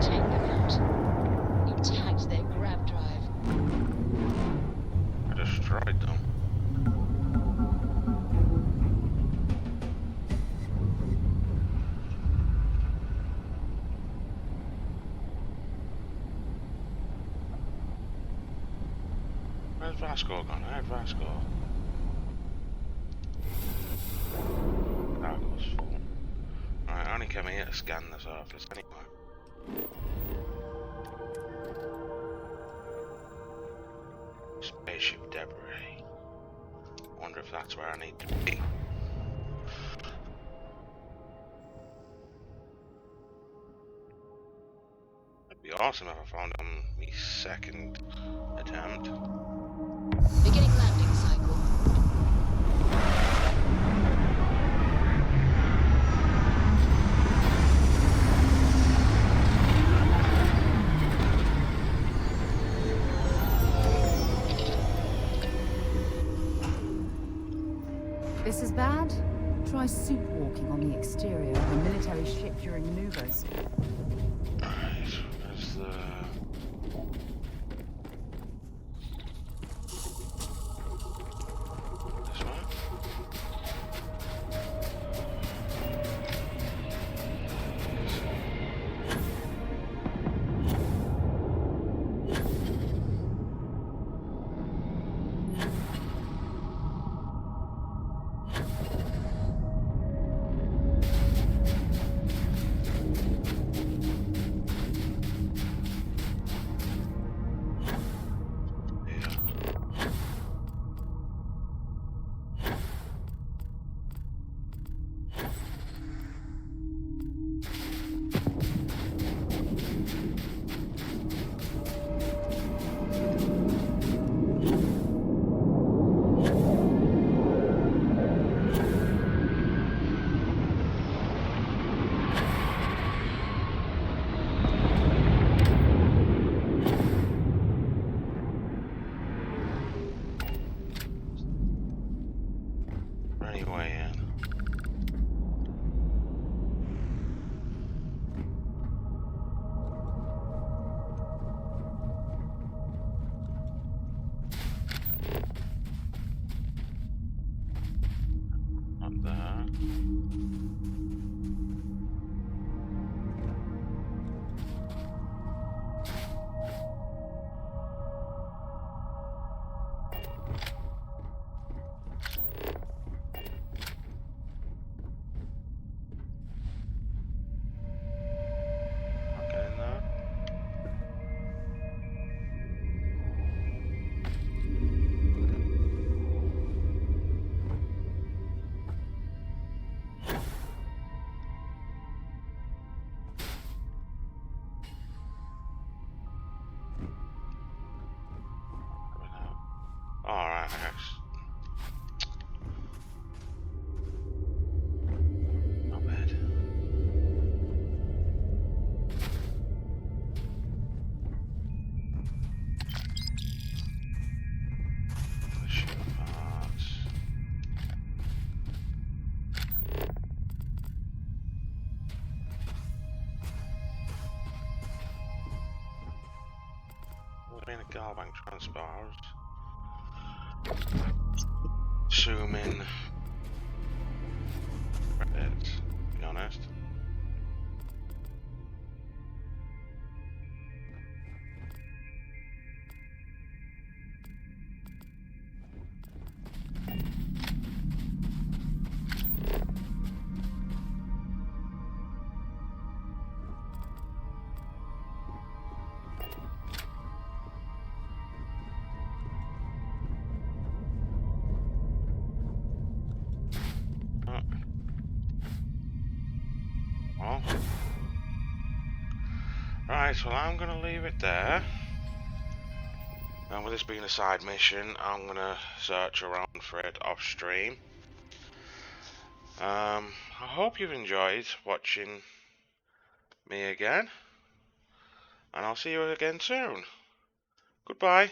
Take them out. You tagged their grav drive.
Destroyed them. Where's Vasco gone? I had Vasco. Cargo's full. Alright, I only came here to scan the surface anyway. Spaceship debris. Wonder if that's where I need to be. It'd be awesome if I found it on my second attempt.
Beginning landing cycle.
This is bad? Try suit walking on the exterior of a military ship during maneuvers.
Alright, where's the... This one? Anyway, not there. Right, not bad. Machine parts. Been a Garbank transport. Zoom in. Credits, to be honest. Well. Right, well I'm going to leave it there. And with this being a side mission, I'm going to search around for it off stream. I hope you've enjoyed watching me again. And I'll see you again soon. Goodbye.